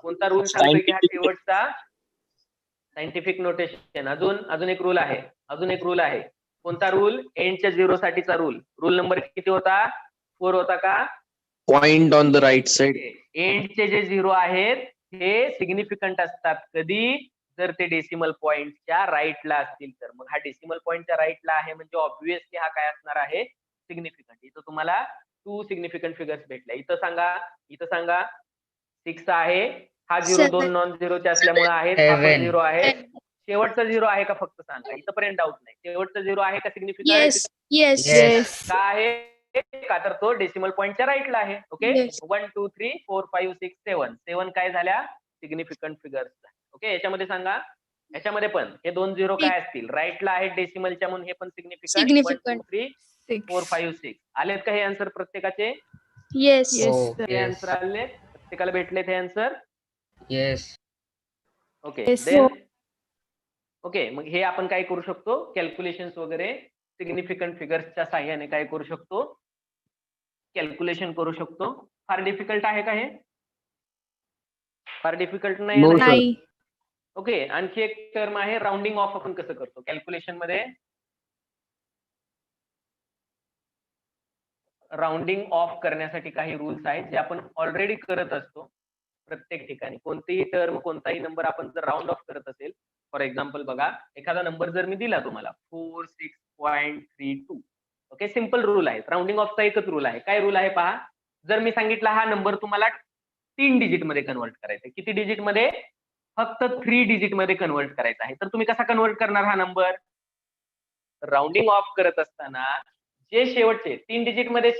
कोणता रूल सांगतोय की हा Scientific. शेवटचा? Scientific notation. अजून एक रूल आहे. अजून एक रूल आहे. कोणता रूल? एंडच्या झिरो साठीचा रूल. रूल नंबर किती होता? 4 होता का? Point on the right side. एंडचे जे झिरो आहेत हे सिग्निफिकंट असतात. कधी? जर ते डेसिमल पॉइंटच्या राईटला असतील तर. मग हा डेसिमल पॉइंटच्या राईटला आहे म्हणजे ऑब्व्हियसली हा काय असणार आहे? सिग्निफिकंट. इथं तुम्हाला 2 सिग्निफिकंट फिगर्स भेटल्या. इथं सांगा 6 आहे. हा झिरो Seven. दोन नॉन झिरोचे असल्यामुळे आहे, हा पण Seven. झिरो आहे. शेवटचा झिरो आहे का फक्त सांगा, इथपर्यंत डाऊट नाही. शेवटचा झिरो आहे का significant? Yes. Yes. Yes. Yes. का आहे का तर तो डेसिमल पॉईंटच्या राईटला आहे. Okay, Yes. 1 2 3 4 5 6 7 7 काय झाल्या सिग्निफिकंट फिगर्स. ओके, याच्यामध्ये सांगा, याच्यामध्ये पण हे दोन झिरो काय असतील, राईटला आहेत डेसिमलच्या म्हणून हे पण सिग्निफिकंट. 1 2 Significant. 3 Six. 4 5 6 आलेत का हे आन्सर प्रत्येकाचे? Yes. Oh, हे yes. आन्सर आले प्रत्येकाला, भेटलेत हे answer. Yes. Okay, Yes. Then okay, मग हे आपण काय करू शकतो, कॅल्क्युलेशन्स वगैरे सिग्निफिकंट फिगर्सच्या साह्याने काय करू शकतो, कॅल्क्युलेशन करू शकतो. फार डिफिकल्ट आहे का हे? फार डिफिकल्ट नाही No, ना? sir. नाही. ओके, आणखी एक टर्म आहे राऊंडिंग ऑफ. आपण कसं करतो कॅल्क्युलेशन मध्ये? राऊंडिंग ऑफ करण्यासाठी काही रूल्स आहेत जे आपण ऑलरेडी करत असतो प्रत्येक ठिकाणी. कोणतीही टर्म, कोणताही नंबर आपण जर राऊंड ऑफ करत असेल, फॉर एक्झाम्पल बघा, एखादा नंबर जर मी दिला तुम्हाला 46.32, ओके, सिम्पल रूल आहे. राऊंडिंग ऑफचा एकच रूल आहे. काय रूल आहे पहा, जर मी सांगितलं हा नंबर तुम्हाला 3 डिजिट मध्ये कन्वर्ट करायचा आहे, किती डिजिट मध्ये? फक्त 3 डिजिट मध्ये कन्वर्ट करायचा आहे, तर तुम्ही कसा कन्वर्ट करणार हा नंबर? राऊंडिंग ऑफ करत असताना जे शेवटचे 3 डिजिट मध्ये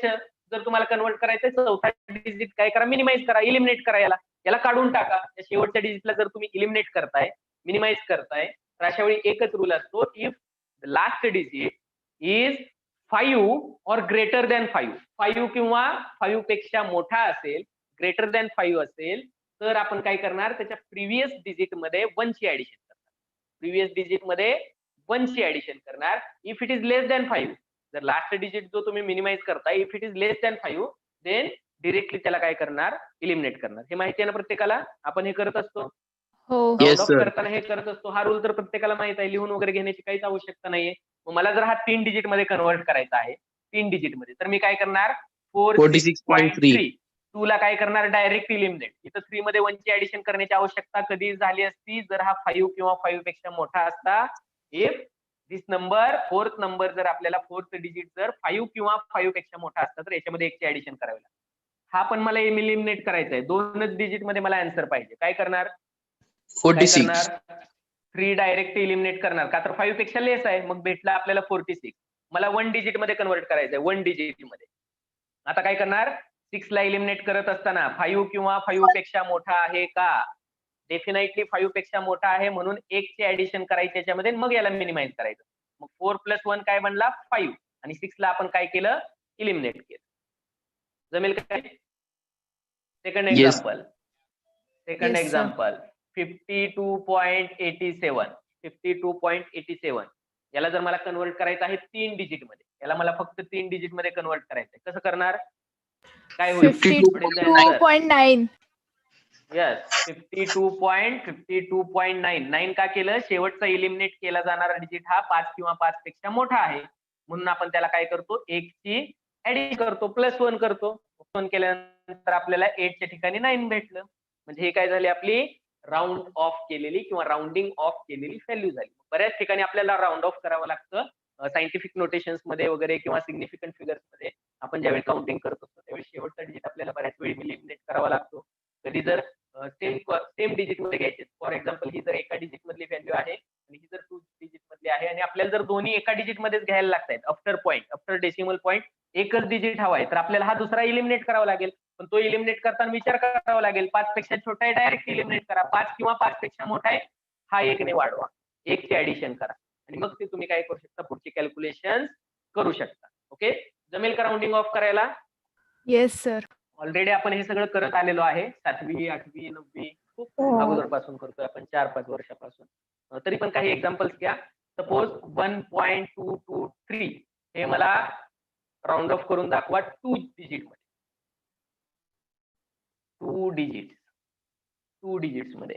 जर तुम्हाला कन्वर्ट करायचंय, चौथा डिजिट काय करा, मिनिमाइज करा, इलिमिनेट करा, याला काढून टाका. या शेवटच्या डिजिटला जर तुम्ही इलिमिनेट करताय, मिनिमाइज करताय, तर अशा वेळी एकच रूल असतो, इफ लास्ट डिजिट इज 5 और ग्रेटर दॅन 5 किंवा 5 पेक्षा मोठा असेल, ग्रेटर दॅन 5 असेल, तर आपण काय करणार, त्याच्या प्रिव्हियस डिजिट मध्ये 1 ची ऍडिशन करणार. प्रिव्हियस डिजिट मध्ये 1 ची ऍडिशन करणार. If it is less than 5, जर लास्ट डिजिट जो तुम्ही मिनिमाइज करताय, if it is less than 5, then directly त्याला काय करणार, इलिमिनेट करणार. हे माहिती आहे ना प्रत्येकाला? आपण हे करत असतो हो. Round Yes, of sir. करताना, हे करत असतो. हा रूल तर प्रत्येकाला माहित आहे, लिहून वगैरे घेण्याची काहीच आवश्यकता नाहीये. मग मला जर हा 3 डिजिट मध्ये कन्वर्ट करायचा आहे, 3 डिजिट मध्ये, तर मी काय करणार, 46.3. 2 ला काय करणार, डायरेक्ट इलिमिनेट. इथं 3 मध्ये 1 ची ऍडिशन करण्याची आवश्यकता कधी झाली असती, जर हा 5 किंवा 5 पेक्षा मोठा असता. If this number, fourth number, जर आपल्याला फोर्थ डिजिट जर 5 किंवा 5 पेक्षा मोठा असता, तर याच्यामध्ये 1 ची ऍडिशन करावी लागते. हा पण मला इलिमिनेट करायचा आहे, 2च डिजिट मध्ये मला आन्सर पाहिजे. काय करणार, 46. 3 डायरेक्ट इलिमिनेट करणार, का तर 5 पेक्षा लेस आहे. मग भेटला आपल्याला 46. मला 1 डिजिट मध्ये कन्वर्ट करायचं आहे, 1 डिजिट मध्ये. आता काय करणार, 6 ला इलिमिनेट करत असताना 5 किंवा 5 पेक्षा मोठा आहे का? डेफिनेटली 5 पेक्षा मोठा आहे, म्हणून 1 ची ऍडिशन करायची याच्यामध्ये, मग याला मिनिमाइज करायचं. मग 4 + 1 काय बनला, 5, आणि 6 ला आपण काय केलं, इलिमिनेट केलं. जमेल काय? Second Yes. Example, second Yes, sir. Example 52.87. 52.87 याला जर मला कन्वर्ट करायचं आहे 3 डिजिट मध्ये, याला मला फक्त 3 डिजिट मध्ये कन्वर्ट करायचं आहे. कसं करणार, काय होईल? 52.9. यस, 52.9. 9 का केलं, शेवटचा इलिमिनेट केला जाणारा डिजिट हा 5 किंवा 5 पेक्षा मोठा आहे, म्हणून आपण त्याला काय करतो, 1 ची ऍडिशन करतो, +1 करतो. 1 केल्यानंतर आपल्याला 8 च्या ठिकाणी 9 भेटलं. म्हणजे हे काय झाली, आपली राऊंड ऑफ केलेली किंवा राऊंडिंग ऑफ केलेली व्हॅल्यू झाली. बऱ्याच ठिकाणी आपल्याला राऊंड ऑफ करावं लागतं, सायंटिफिक नोटेशन्स मध्ये वगैरे किंवा सिग्निफिकंट फिगर्स मध्ये. आपण ज्यावेळी काउंटिंग करत असतो त्यावेळी शेवटचा डिजिट आपल्याला बऱ्याच वेळी इलिमिनेट करावा लागतो. कधी जर सेम डिजिट मध्ये घ्यायचे, फॉर एक्झाम्पल ही जर एका डिजिट मधली व्हॅल्यू आहे आणि ही जर 2 डिजिट मधली आहे, आणि आपल्याला जर दोन्ही एका डिजिट मध्येच घ्यायला लागतात, आफ्टर डेसिमल पॉईंट एकच डिजिट हवा आहे, तर आपल्याला हा दुसरा इलिमिनेट करावा लागेल. पण तो इलिमिनेट करताना विचार करावा लागेल, 5 पेक्षा छोटा आहे डायरेक्ट इलिमिनेट करा, 5 किंवा 5 पेक्षा मोठा आहे हा 1 ने वाढवा, 1 ची ऍडिशन करा, आणि मग ते तुम्ही काय करू शकता, पुढची कॅल्क्युलेशन करू शकता. ओके, जमेल का राऊंडिंग ऑफ करायला? Yes, sir. ऑलरेडी आपण हे सगळं करत आलेलो आहे, 7वी 8वी 9वी खूप अगोदर पासून करतोय आपण, 4-5 वर्षापासून. तरी पण काही एक्झाम्पल्स घ्या. सपोज 1.223 हे मला राऊंड ऑफ करून दाखवा 2 डिजिट मध्ये, 2 डिजिट्स मध्ये.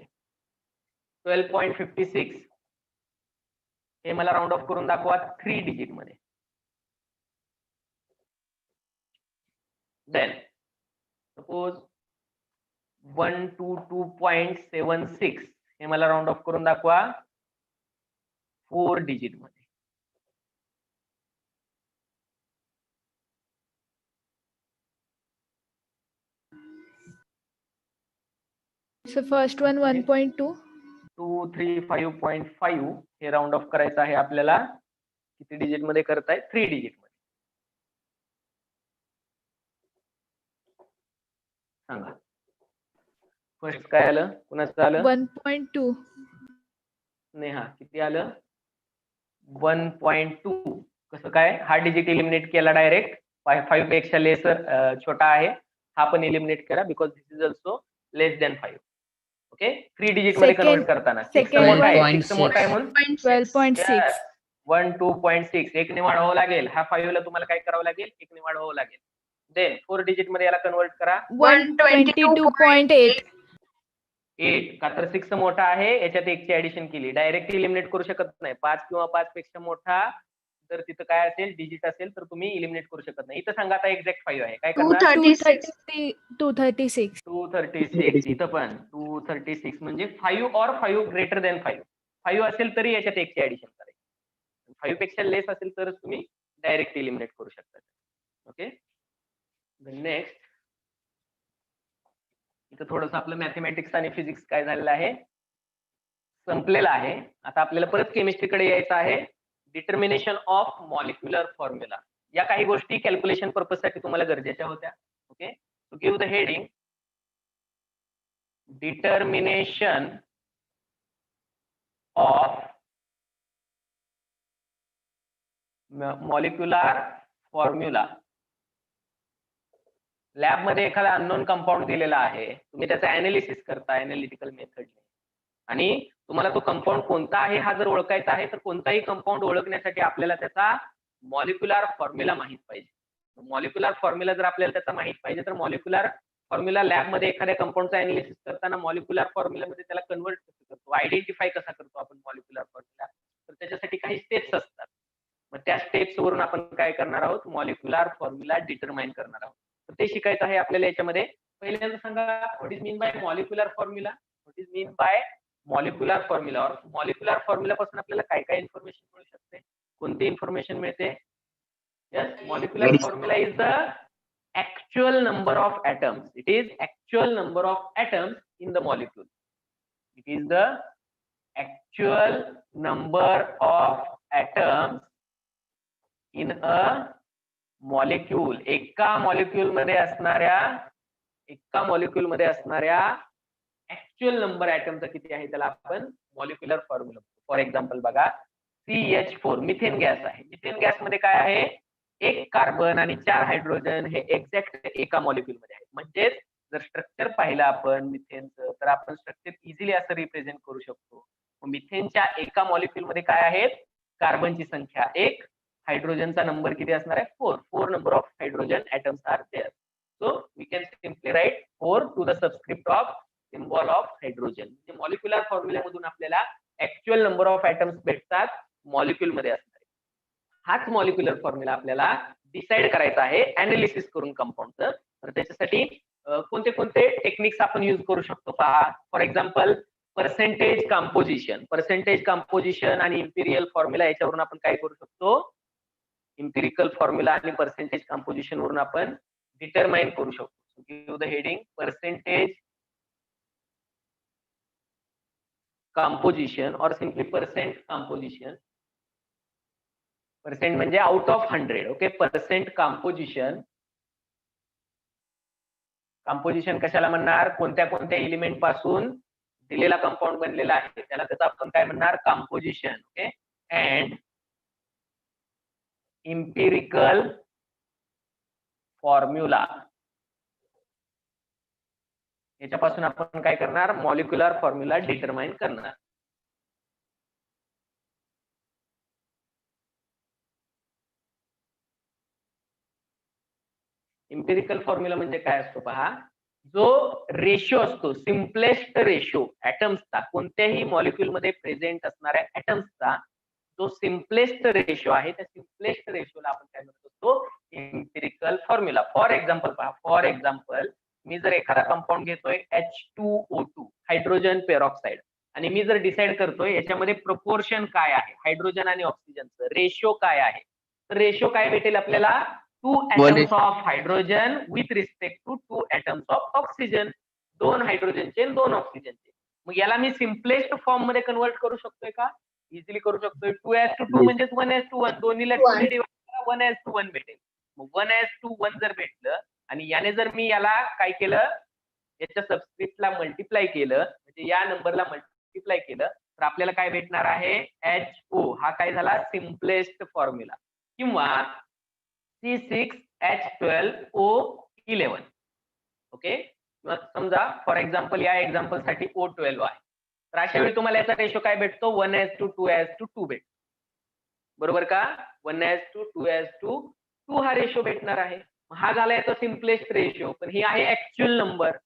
12.56 हे मला राऊंड ऑफ करून दाखवा 3 डिजिट मध्ये. देन सपोज 122.76 हे मला राऊंड ऑफ करून दाखवा 4 डिजिट मध्ये. So first one 1.2. 235.5 हे राऊंड ऑफ करायचं आहे आपल्याला. किती डिजिट मध्ये करताय? 3 डिजिट मध्ये. सांगा फर्स्ट काय आलं? कुणाचं आलं? 1.2. नेहा किती आलं? 1.2. कसं काय? हा डिजिट इलिमिनेट केला डायरेक्ट. 5 पेक्षा लेसर छोटा आहे, हा पण इलिमिनेट करा because this is also less than 5. Okay, 3 digit मध्ये Second- कन्वर्ट करताना 6 second मोठा आहे, 1.6. 6 मोठा आहे म्हणून 12.6. 2.6 1 ने वाढवावं लागेल. हा 5 ला तुम्हाला काय करावं लागेल? 1 ने वाढवावं लागेल. देन 4 डिजिट मध्ये याला कन्वर्ट करा. 122.8. 8 का तर 6 मोठा आहे, याच्यात 1 ची ऍडिशन केली. डायरेक्ट इलिमिनेट करू शकत नाही. 5 किंवा 5 पेक्षा मोठा जर तिथं काय असेल डिजिट असेल तर तुम्ही इलिमिनेट करू शकत नाही. इथं सांगा आता एक्झॅक्ट 5 आहे, काय करणार? 236. 236. इथं पण 236 म्हणजे 5 और 5 ग्रेटर दॅन 5. 5 असेल तरी याच्यात 1 ची ऍडिशन करायची. 5 पेक्षा लेस असेल तर तुम्ही डायरेक्ट इलिमिनेट करू शकता. ओके, नेक्स्ट इथं थोडस आपलं मॅथमॅटिक्स आणि फिजिक्स काय झालेलं आहे, संपलेलं आहे. आता आपल्याला परत केमिस्ट्रीकडे यायचं आहे. Determination of molecular formula. या काही गोष्टी कॅल्क्युलेशन पर्पज साठी तुम्हाला गरजेच्या होत्या. Okay, so give the heading determination of molecular formula. Lab मध्ये एखादा अननोन कंपाऊंड दिलेला आहे, तुम्ही त्याचं अनालिसिस करता एनालिटिकल मेथडने, आणि तुम्हाला तो कंपाऊंड कोणता आहे हा जर ओळखायचा आहे तर कोणताही कंपाऊंड ओळखण्यासाठी आपल्याला त्याचा मॉलिक्युलर फॉर्म्युला माहित पाहिजे. मॉलिक्युलर फॉर्म्युला जर आपल्याला त्याचा माहित पाहिजे तर मॉलिक्युलर फॉर्म्युला लॅब मध्ये एखाद्या कंपाऊंडचा अनालिसिस करताना मॉलिक्युलर फॉर्म्युलामध्ये त्याला कन्वर्ट कसं करतो, आयडेंटिफाय कसा करतो आपण मॉलिक्युलर फॉर्म्युला, तर त्याच्यासाठी काही स्टेप्स असतात. मग त्या स्टेप्स वरून आपण काय करणार आहोत, मॉलिक्युलर फॉर्म्युला डिटरमाइन करणार आहोत. तर ते शिकायचं आहे आपल्याला याच्यामध्ये. पहिल्यांदा सांगा what is mean by molecular formula. What is mean by molecular formula. और मॉलिक्युलर फॉर्म्युला पासून आपल्याला काय काय इन्फॉर्मेशन मिळू शकते, कोणती इन्फॉर्मेशन मिळते? Yes, molecular formula is the actual number of atoms. It is actual number of atoms in the molecule. It is the actual number of atoms in a molecule. एका molecule मध्ये असणाऱ्या actual number ऍटमचा किती आहे त्याला आपण molecular formula. For example बघा, CH4 methane gas आहे. Methane gas मध्ये काय आहे, 1 कार्बन आणि 4 हायड्रोजन हे एक्झॅक्ट एका मॉलिक्यूल मध्ये आहे. म्हणजेच जर स्ट्रक्चर पाहिलं आपण मिथेनचं तर आपण स्ट्रक्चर इझिली असं रिप्रेझेंट करू शकतो. मिथेनच्या एका मॉलिक्यूल मध्ये काय आहेत, कार्बनची संख्या 1, हायड्रोजनचा नंबर किती असणार आहे, 4 number of hydrogen atoms are there. So we can simply write 4 to the subscript of symbol of hydrogen. Molecular फॉर्म्युलामधून आपल्याला ऍक्च्युअल नंबर ऑफ ऍटम्स भेटतात मॉलिक्यूल मध्ये असणारे. हाच मॉलिक्युलर फॉर्म्युला आपल्याला डिसाइड करायचा आहे अनालिसिस करून कंपाऊंडचं. तर त्याच्यासाठी कोणते कोणते टेक्निक्स आपण युज करू शकतो पहा. फॉर एक्झाम्पल पर्सेंटेज कंपोजिशन आणि इम्पिरियल फॉर्म्युला, याच्यावरून आपण काय करू शकतो, इम्पिरिकल फॉर्म्युला आणि पर्सेंटेज कंपोजिशन वरून आपण डिटरमाइन करू शकतो. Give the heading percentage composition और सिंपली परसेंट कंपोजिशन. पर्सेंट म्हणजे out of 100. Okay, percent composition. Composition कशाला म्हणणार, कोणत्या कोणत्या एलिमेंट पासून दिलेला कंपाऊंड बनलेला आहे त्याला त्याचा आपण काय म्हणणार, composition. Okay, and empirical formula, याच्यापासून आपण काय करणार, मॉलिक्युलर फॉर्म्युला डिटरमाइन करणार. इम्पिरिकल फॉर्म्युला म्हणजे काय असतो पहा, जो रेशो असतो, सिम्पलेस्ट रेशो ऍटम्सचा, कोणत्याही मॉलिक्यूल मध्ये प्रेझेंट असणाऱ्या ऍटम्सचा जो सिम्पलेस्ट रेशो आहे, त्या सिम्पलेस्ट रेशोला आपण काय म्हणत असतो, इम्पिरिकल फॉर्म्युला. फॉर एक्झाम्पल पहा, फॉर एक्झाम्पल मी जर एखादा कंपाऊंड घेतोय H2O2 हायड्रोजन पेरॉक्साइड, आणि मी जर डिसाइड करतोय याच्यामध्ये प्रपोर्शन काय आहे, हायड्रोजन आणि ऑक्सिजनचं रेशो काय आहे, तर रेशो काय भेटेल आपल्याला, 2 atoms of hydrogen with respect to 2 atoms of oxygen. 2 हायड्रोजनचे आणि 2 ऑक्सिजनचे. मग याला मी सिम्पलेस्ट फॉर्म मध्ये कन्वर्ट करू शकतोय का? इझिली करू शकतोय. 2:2 म्हणजे 1:1 दोन्हीला 2 ने डिवाइड करा 1:1 भेटेल. मग 1:1 जर भेटलं आणि याने जर मी याला काय केलं, याच्या सबस्क्रिप्टला मल्टिप्लाय केलं, म्हणजे या नंबरला मल्टिप्लाय केलं, तर आपल्याला काय भेटणार आहे? HO. हा काय झाला? Simplest formula. किंवा C6H12O11. ओके. किंवा समजा फॉर एक्झाम्पल या एक्झाम्पल साठी O12 आहे. तर अशा वेळी तुम्हाला याचा रेशो काय भेटतो? 1:2 भेटतो. बरोबर का? 1:2 हा रेशो भेटणार आहे. हा झाला याचा सिम्पलेस्ट रेशो. पण ही आहे ऍक्च्युअल नंबर.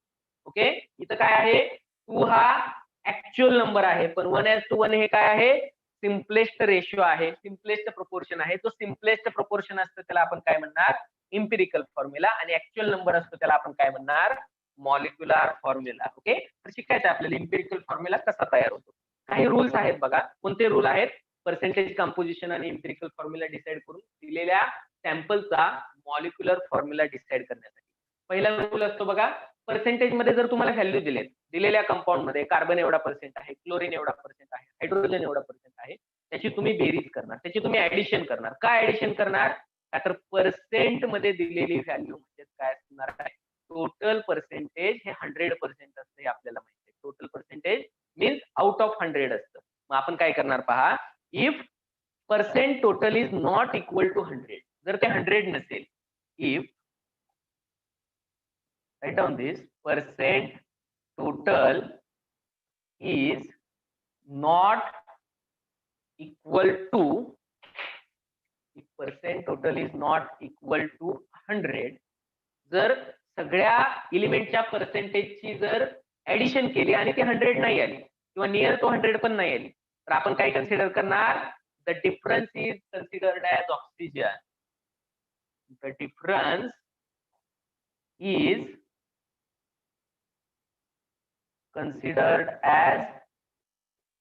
ओके. इथं काय आहे? 2 हा ऍक्च्युअल नंबर आहे. पण 1:1 हे काय आहे? सिम्पलेस्ट रेशो आहे, सिम्पलेस्ट प्रोपोर्शन आहे. जो सिम्पलेस्ट प्रोपोर्शन असतं त्याला आपण काय म्हणणार? Empirical formula. आणि ऍक्च्युअल नंबर असतो त्याला आपण काय म्हणणार? Molecular formula. ओके. तर शिकायचं आपल्याला इम्पिरिकल फॉर्म्युला कसा तयार होतो. काही रूल्स आहेत बघा. कोणते रूल आहेत? पर्सेंटेज कंपोजिशन आणि इम्पिरिकल फॉर्म्युला डिसाईड करून दिलेल्या सॅम्पलचा मॉलिक्युलर फॉर्म्युला डिसाईड करण्यासाठी. पहिला रूल असतो बघा, पर्सेंटेज मध्ये जर तुम्हाला व्हॅल्यू दिलेल्या कंपाऊंड मध्ये कार्बन एवढा पर्सेंट आहे, क्लोरीन एवढा पर्सेंट आहे, हायड्रोजन एवढा पर्सेंट आहे, त्याची तुम्ही बेरीज करणार, त्याची तुम्ही ऍडिशन करणार. काय ऍडिशन करणार? तर पर्सेंट मध्ये दिलेली व्हॅल्यू म्हणजे काय असणार आहे? टोटल पर्सेंटेज हे 100% असते, हे आपल्याला माहिती आहे. Total percentage means out of 100 असतं. मग आपण काय करणार पहा, if percent total is not equal to 100, जर ते 100 नसेल, if write down this, percent total is not equal to, if percent total is not equal to 100, जर सगळ्या एलिमेंटच्या पर्सेंटेजची जर ऍडिशन केली आणि ती 100 नाही आली किंवा नियर टू 100 पण नाही आली, तर आपण काय कन्सिडर करणार? The difference is considered as oxygen. The difference is considered as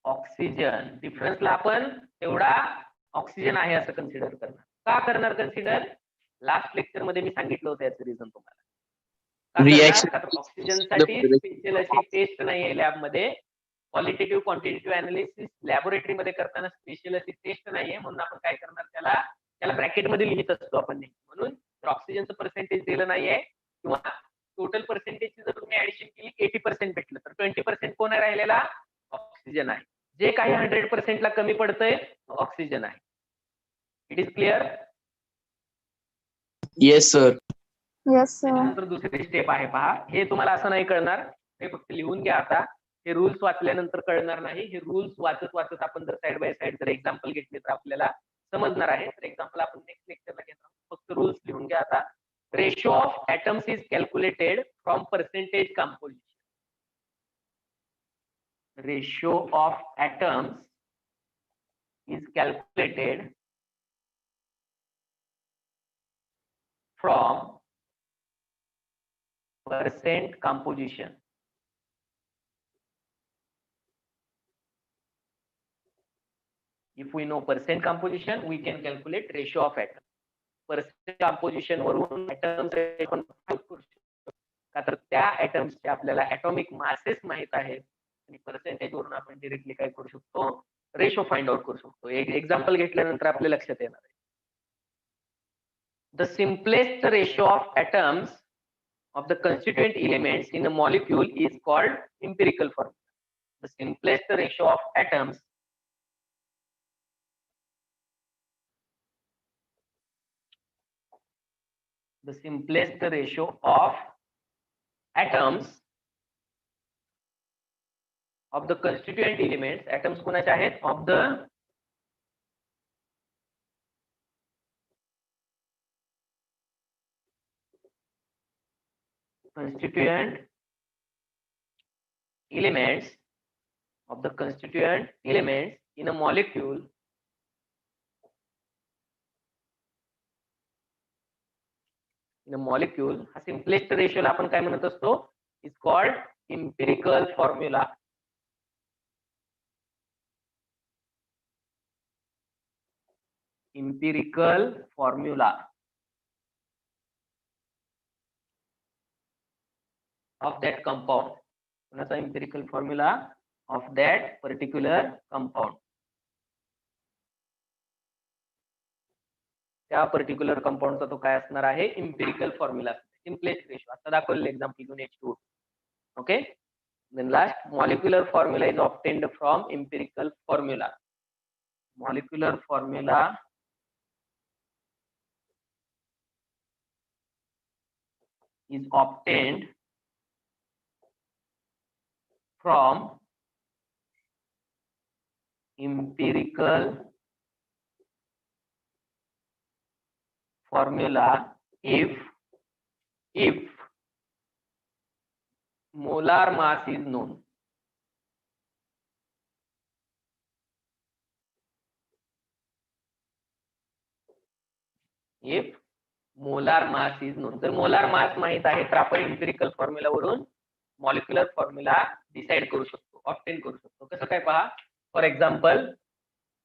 oxygen. डिफरन्सला आपण तेवढा ऑक्सिजन आहे असं कन्सिडर करणार. का करणार कन्सिडर? लास्ट लेक्चर मध्ये मी सांगितलं होतं याचं रिझन तुम्हाला. ऑक्सिजन साठी स्पेशल अशी टेस्ट नाही आहे लॅबमध्ये. क्वालिटेटिव्ह क्वांटिटेटिव्ह अनालिसिस लॅबोरेटरी मध्ये करताना स्पेशल अशी टेस्ट नाहीये, म्हणून आपण काय करणार? त्याला ब्रॅकेट मध्ये लिहित असतो आपण. म्हणून ऑक्सिजनचं पर्सेंटेज दिलं नाहीये किंवा टोटल पर्सेंटेजची जर तुम्ही ऍडिशन केली 80% भेटलं, तर 20% कोण आहे राहिलेला? ऑक्सिजन आहे. जे काही 100% ला कमी पडतंय ऑक्सिजन आहे. It is clear? Yes sir. त्यानंतर दुसरी स्टेप आहे पहा. हे तुम्हाला असं नाही कळणार, हे फक्त लिहून घ्या. आता हे रूल्स वाचल्यानंतर कळणार नाही. हे रूल्स वाचत वाचत आपण जर साइड बाय साइड जर एक्झाम्पल घेतले तर आपल्याला समजणार आहे. तर एक्झाम्पल आपण नेक्स्ट लेक्चरला घेणार. फक्त रूल्स लिहून घ्या आता. Ratio of atoms is calculated from percentage composition. Ratio of atoms is calculated from percent composition. If we know percent composition, we can calculate ratio of atoms. Percent composition वरून atoms आपण करू शकतो का? तर त्या ऍटम्सचे आपल्याला ऍटॉमिक मासेस माहित आहेत आणि पर्सेंटेज वरून आपण डिरेक्टली काय करू शकतो? रेशो फाइंड आउट करू शकतो. एक एक्झाम्पल घेतल्यानंतर आपल्या लक्षात येणार आहे. The simplest ratio of atoms of the constituent elements in a molecule is called empirical formula. The simplest ratio of atoms the simplest ratio of atoms of the constituent elements. Atoms कोणाचे आहेत? of the constituent elements of the constituent elements in a molecule हा simplest रेशोला आपण काय म्हणत असतो? Is called empirical formula. Empirical formula. Of that compound. कोणाचा empirical formula of that particular compound. त्या पर्टिक्युलर कंपाऊंडचा तो काय असणार आहे, इम्पिरिकल फॉर्म्युला. सिम्पलेस्ट रेशो आता दाखवलेलं एक्झाम्पल घेऊन H2O. Okay. Then last, molecular formula is obtained from empirical formula. Molecular formula is obtained from empirical formula if molar mass is known. If molar mass is known. जर molar mass माहित आहे तर आपण empirical formula वरून molecular formula decide करू शकतो, obtain करू शकतो. कसं काय पहा, फॉर एक्झाम्पल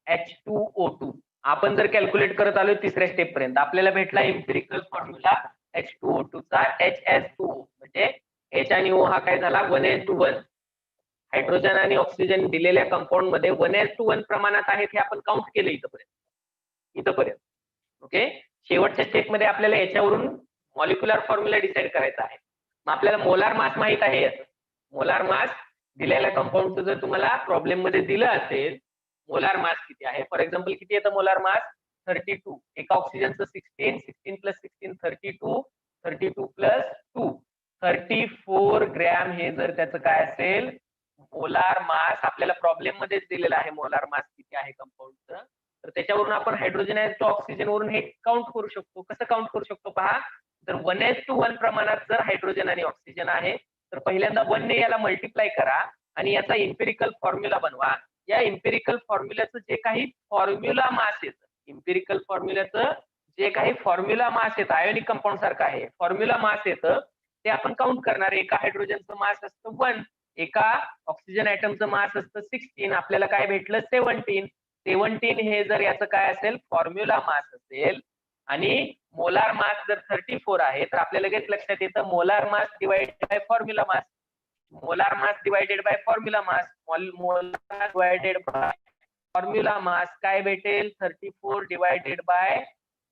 H2O2 आपण जर कॅल्क्युलेट करत आलो तिसऱ्या स्टेप पर्यंत, आपल्याला भेटला इम्पिरिकल फॉर्म्युला H2O2 चा HS2O, म्हणजे H आणि O हा काय झाला 1:1. हायड्रोजन आणि ऑक्सिजन दिलेल्या कंपाऊंड मध्ये 1:1 प्रमाणात आहेत हे आपण काउंट केलं इथपर्यंत. ओके. शेवटच्या स्टेप मध्ये आपल्याला याच्यावरून मॉलिक्युलर फॉर्म्युला डिसाइड करायचा आहे. मग आपल्याला मोलार मास माहित आहे. मोलार मास दिलेल्या कंपाऊंडचं जर तुम्हाला प्रॉब्लेम मध्ये दिलं असेल मोलार मास किती आहे, फॉर एक्झाम्पल किती येतं मोलार मास 32. एका ऑक्सिजनचं 16, 16 प्लस 16 32, 32 प्लस 2 34 ग्रॅम हे जर त्याचं काय असेल मोलार मास आपल्याला प्रॉब्लेम मध्येच दिलेला आहे. मोलार मास किती आहे कंपाऊंडचं, तर त्याच्यावरून आपण हायड्रोजन आणि ऑक्सिजन वरून हे काउंट करू शकतो. कसं काउंट करू शकतो पहा, जर 1:1 प्रमाणात जर हायड्रोजन आणि ऑक्सिजन आहे तर पहिल्यांदा 1 ने याला मल्टिप्लाय करा आणि याचा इम्पिरिकल फॉर्म्युला बनवा. या इम्पिरिकल फॉर्म्युल्याचं जे काही फॉर्म्युला मास येतं, इम्पिरिकल फॉर्म्युल्याचं जे काही फॉर्म्युला मास येतं आयोनिक कंपाऊंड सारखं आहे, फॉर्म्युला मास येतं ते आपण काउंट करणार. एका हायड्रोजनचं मास असतं 1, एका ऑक्सिजन ॲटमचं मास असतं 16, आपल्याला काय भेटलं 17. 17 हे जर याचं काय असेल फॉर्म्युला मास असेल आणि मोलार मास जर 34 आहे तर आपल्याला लगेच लक्षात येतं molar mass divided by formula mass. Molar mass divided by formula mass, molar divided by formula मास काय भेटेल 34 डिवाइडेड बाय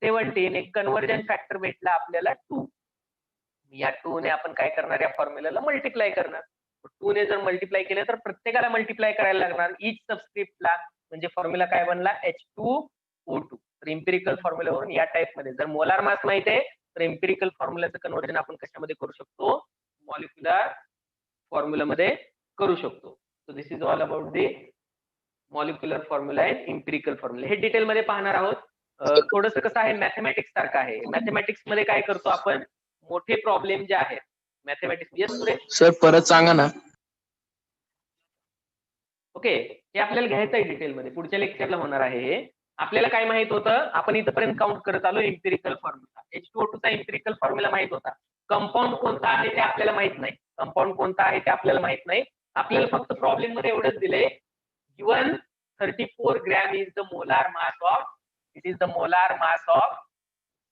17. एक कन्व्हर्जन फॅक्टर भेटला आपल्याला 2. या 2 ने आपण काय करणार, या फॉर्म्युलाला मल्टिप्लाय करणार. 2 ने जर मल्टिप्लाय केलं तर प्रत्येकाला मल्टिप्लाय करायला लागणार इच सबस्क्रिप्टला, म्हणजे फॉर्म्युला काय बनला H2O2. तर इम्पिरिकल फॉर्म्युलावरून या टाइप मध्ये जर मोलार मास माहित आहे तर इम्पिरिकल फॉर्म्युलाचं कन्व्हर्जन आपण कशामध्ये करू शकतो, मॉलिक्युलर फॉर्म्युला मध्ये करू शकतो. So this is all about the molecular formula and empirical formula. हे डिटेल मध्ये पाहणार आहोत. थोडंसं कसं आहे मॅथमॅटिक्स सारखं आहे. मॅथमॅटिक्स मध्ये काय करतो आपण, मोठे प्रॉब्लेम जे आहेत मॅथमॅटिक्स. Yes student. सर परत सांगा ना. ओके. हे आपल्याला घ्यायचं आहे डिटेल मध्ये, पुढच्या लेक्चरला होणार आहे हे. आपल्याला काय माहित होतं, आपण इथपर्यंत काउंट करत आलो इम्पिरिकल फॉर्म्युला. H2O2 चा इम्पिरिकल फॉर्म्युला माहित होता. कंपाऊंड कोणता आहे ते आपल्याला माहित नाही. कंपाऊंड कोणता आहे ते आपल्याला माहित नाही. आपल्याला फक्त प्रॉब्लेम मध्ये एवढंच दिले, given 34 gram is the molar mass of, it is the molar mass of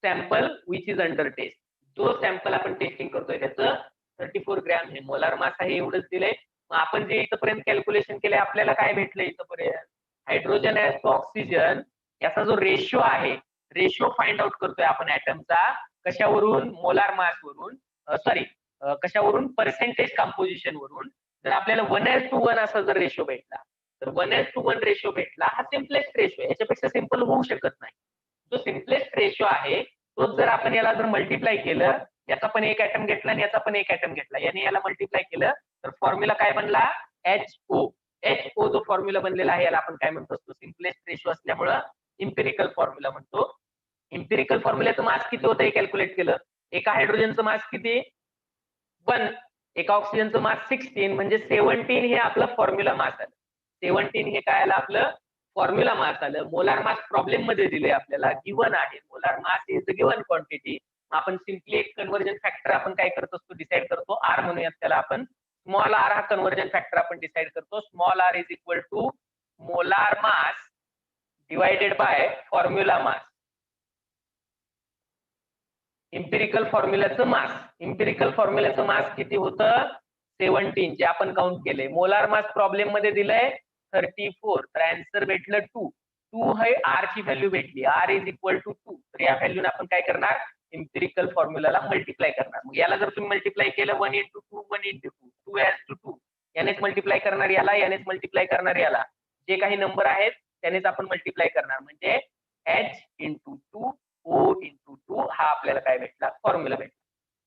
sample which is under test. जो सॅम्पल आपण टेस्टिंग करतोय त्याचं 34 ग्रॅम हे मोलार मास आहे एवढंच दिलंय. मग आपण जे इथपर्यंत कॅल्क्युलेशन केले आपल्याला काय भेटलं इथपर्यंत, हायड्रोजन ॲज ऑक्सिजन याचा जो रेशो आहे, रेशो फाइंड आउट करतोय आपण ऍटमचा कशावरून, मोलार मास वरून, सॉरी कशावरून, पर्सेंटेज कंपोजिशन वरून. जर आपल्याला 1:1 असा जर रेशो भेटला तर 1:1 रेशो भेटला, हा सिम्पलेस्ट रेशो आहे, याच्यापेक्षा सिम्पल होऊ शकत नाही. जो सिम्पलेस्ट रेशो आहे तो जर आपण याला जर मल्टिप्लाय केलं, याचा पण एक ऍटम घेतला आणि याचा पण एक ऍटम घेतला, याने याला मल्टिप्लाय केलं तर फॉर्म्युला काय बनला HO. HO जो फॉर्म्युला बनलेला आहे याला आपण काय म्हणतो, सिम्पलेस्ट रेशो असल्यामुळं इम्पिरिकल फॉर्म्युला म्हणतो. इम्पिरिकल फॉर्म्युल्याचं मास किती होतं हे कॅल्क्युलेट केलं. एका हायड्रोजनचं मास किती 1, एका ऑक्सिजनचं मास 16, म्हणजे 17 हे आपलं फॉर्म्युला मास आलं. 17 हे काय आलं आपलं फॉर्म्युला मास आलं. मोलार मास प्रॉब्लेम मध्ये दिले आपल्याला, गिवन आहे. Molar mass is the given quantity. आपण सिम्पली एक कन्व्हर्जन फॅक्टर आपण काय करत असतो, डिसाइड करतो, आर म्हणूयात त्याला आपण. स्मॉल आर हा कन्व्हर्जन फॅक्टर आपण डिसाइड करतो. Small R is equal to molar mass divided by formula mass. Empirical फॉर्म्युलाचं मास किती होतं 17 जे आपण काउंट केले. मोलार मास प्रॉब्लेम मध्ये दिलंय 34 तर आन्सर भेटलं 2 हे आर ची व्हॅल्यू भेटली. आर इज इक्वल टू 2 तर या व्हॅल्यूने आपण काय करणार इम्पिरिकल फॉर्म्युलाला मल्टिप्लाय करणार. मग याला जर तुम्ही मल्टिप्लाय केलं 1 into 2 1 into 2 2 as to 2 यानेच मल्टिप्लाय करणार यानेच मल्टिप्लाय करणार याला जे काही नंबर आहेत त्यानेच आपण मल्टिप्लाय करणार म्हणजे h into 2 o into 2 हा आपल्याला काय भेटला फॉर्म्युला भेटला.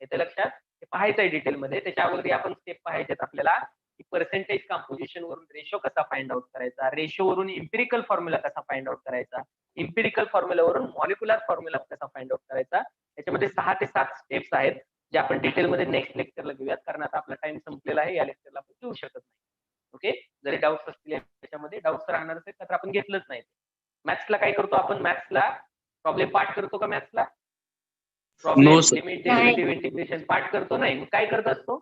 येते लक्षात हे पाहायचंय डिटेल मध्ये. त्याच्या अगोदर आपण स्टेप पाहायचे आपल्याला की पर्सेंटेज कॉम्पोजिशन वरून रेशो कसा फाइंड आउट करायचा, रेशो वरून इम्पिरिकल फॉर्म्युला कसा फाइंड आउट करायचा, इम्पिरिकल फॉर्म्युला वरून मॉलिक्युलर फॉर्म्युला कसा फाइंड आउट करायचा. त्याच्यामध्ये 6 ते 7 स्टेप्स आहेत जे आपण डिटेल मध्ये नेक्स्ट लेक्चरला घेऊयात कारण आता आपला टाइम संपलेला आहे. या लेक्चरला आपण घेऊ शकत नाही. ओके जरी डाऊट्स असतील त्याच्यामध्ये डाऊट्स राहणार असेल तर आपण घेतलंच नाही. मॅथ्सला काय करतो आपण मॅथ्सला प्रॉब्लेम पाठ करतो का मॅथ्सला प्रॉब्लेम लिमिट डेरिव्हेटिव्ह इंटिग्रेशन पाठ करतो नाही मग काय करत असतो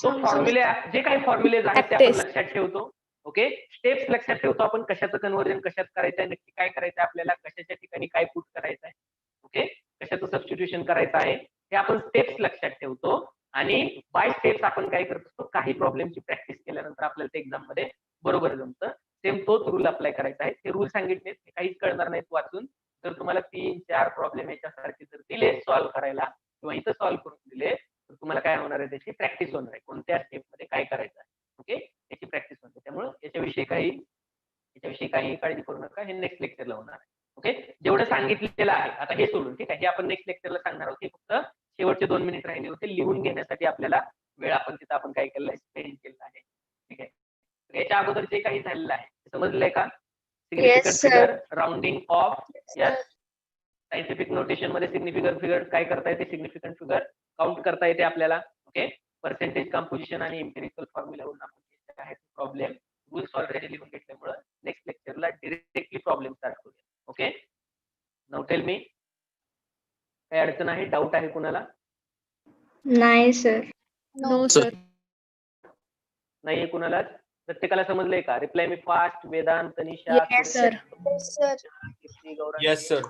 तो फॉर्म्युले जे काही फॉर्म्युलेज आहेत ते आपण Practice. लक्षात ठेवतो. ओके स्टेप्स लक्षात ठेवतो आपण कशाचं कन्व्हर्जन कशात करायचं आहे नक्की काय करायचं आपल्याला कशाच्या ठिकाणी काय पुट करायचं आहे ओके कशाचं सबस्टिट्यूशन करायचं आहे हे आपण स्टेप्स लक्षात ठेवतो आणि बाय स्टेप्स आपण काय करत असतो काही प्रॉब्लेमची प्रॅक्टिस केल्यानंतर आपल्याला ते एक्झाम मध्ये बरोबर जमतं. सेम तोच रूल अप्लाय करायचा आहे. ते रूल सांगितले ते काहीच कळणार नाहीत वाचून. जर तुम्हाला 3-4 प्रॉब्लेम याच्यासारखे जर दिले सॉल्व्ह करायला किंवा इथं सॉल्व्ह करून दिले तर तुम्हाला काय होणार आहे त्याची प्रॅक्टिस होणार आहे कोणत्या स्टेप मध्ये काय करायचं आहे. ओके याची प्रॅक्टिस होते त्यामुळे याच्याविषयी काही काळजी करू नका. हे नेक्स्ट लेक्चरला होणार आहे. ओके जेवढं सांगितलेलं आहे आता हे सोडून ठीक आहे हे आपण नेक्स्ट लेक्चरला सांगणार आहोत. हे फक्त शेवटचे 2 मिनिट राहिले होते लिहून घेण्यासाठी आपल्याला वेळ आपण तिथं आपण काय केलं स्पेंड केलं आहे. ठीक आहे याच्या अगोदर जे काही झालेलं आहे समजलंय का Yes, sir. Rounding off yes scientific notation मध्ये सिग्निफिकंट फिगर काय करता येते सिग्निफिकंट फिगर काउंट करता येते आपल्याला. ओके पर्सेंटेज कॉम्पोजिशन आणि इम्पिरिकल फॉर्म्युलावरून आपण घेतले आहेत प्रॉब्लेम रूल्स ऑलरेडी लिहून घेतल्यामुळे नेक्स्ट लेक्चरला डिरेक्टली प्रॉब्लेम स्टार्ट करूया. ओके नाउ टेल मी काय अडचण आहे डाऊट आहे कुणाला नाही सर. No Sir. सर. नाहीये कुणाला प्रत्येकाला समजलंय का रिप्लाय मी fast Vedant Tanisha Yes, sir. Kirti, Gaurangi. Yes sir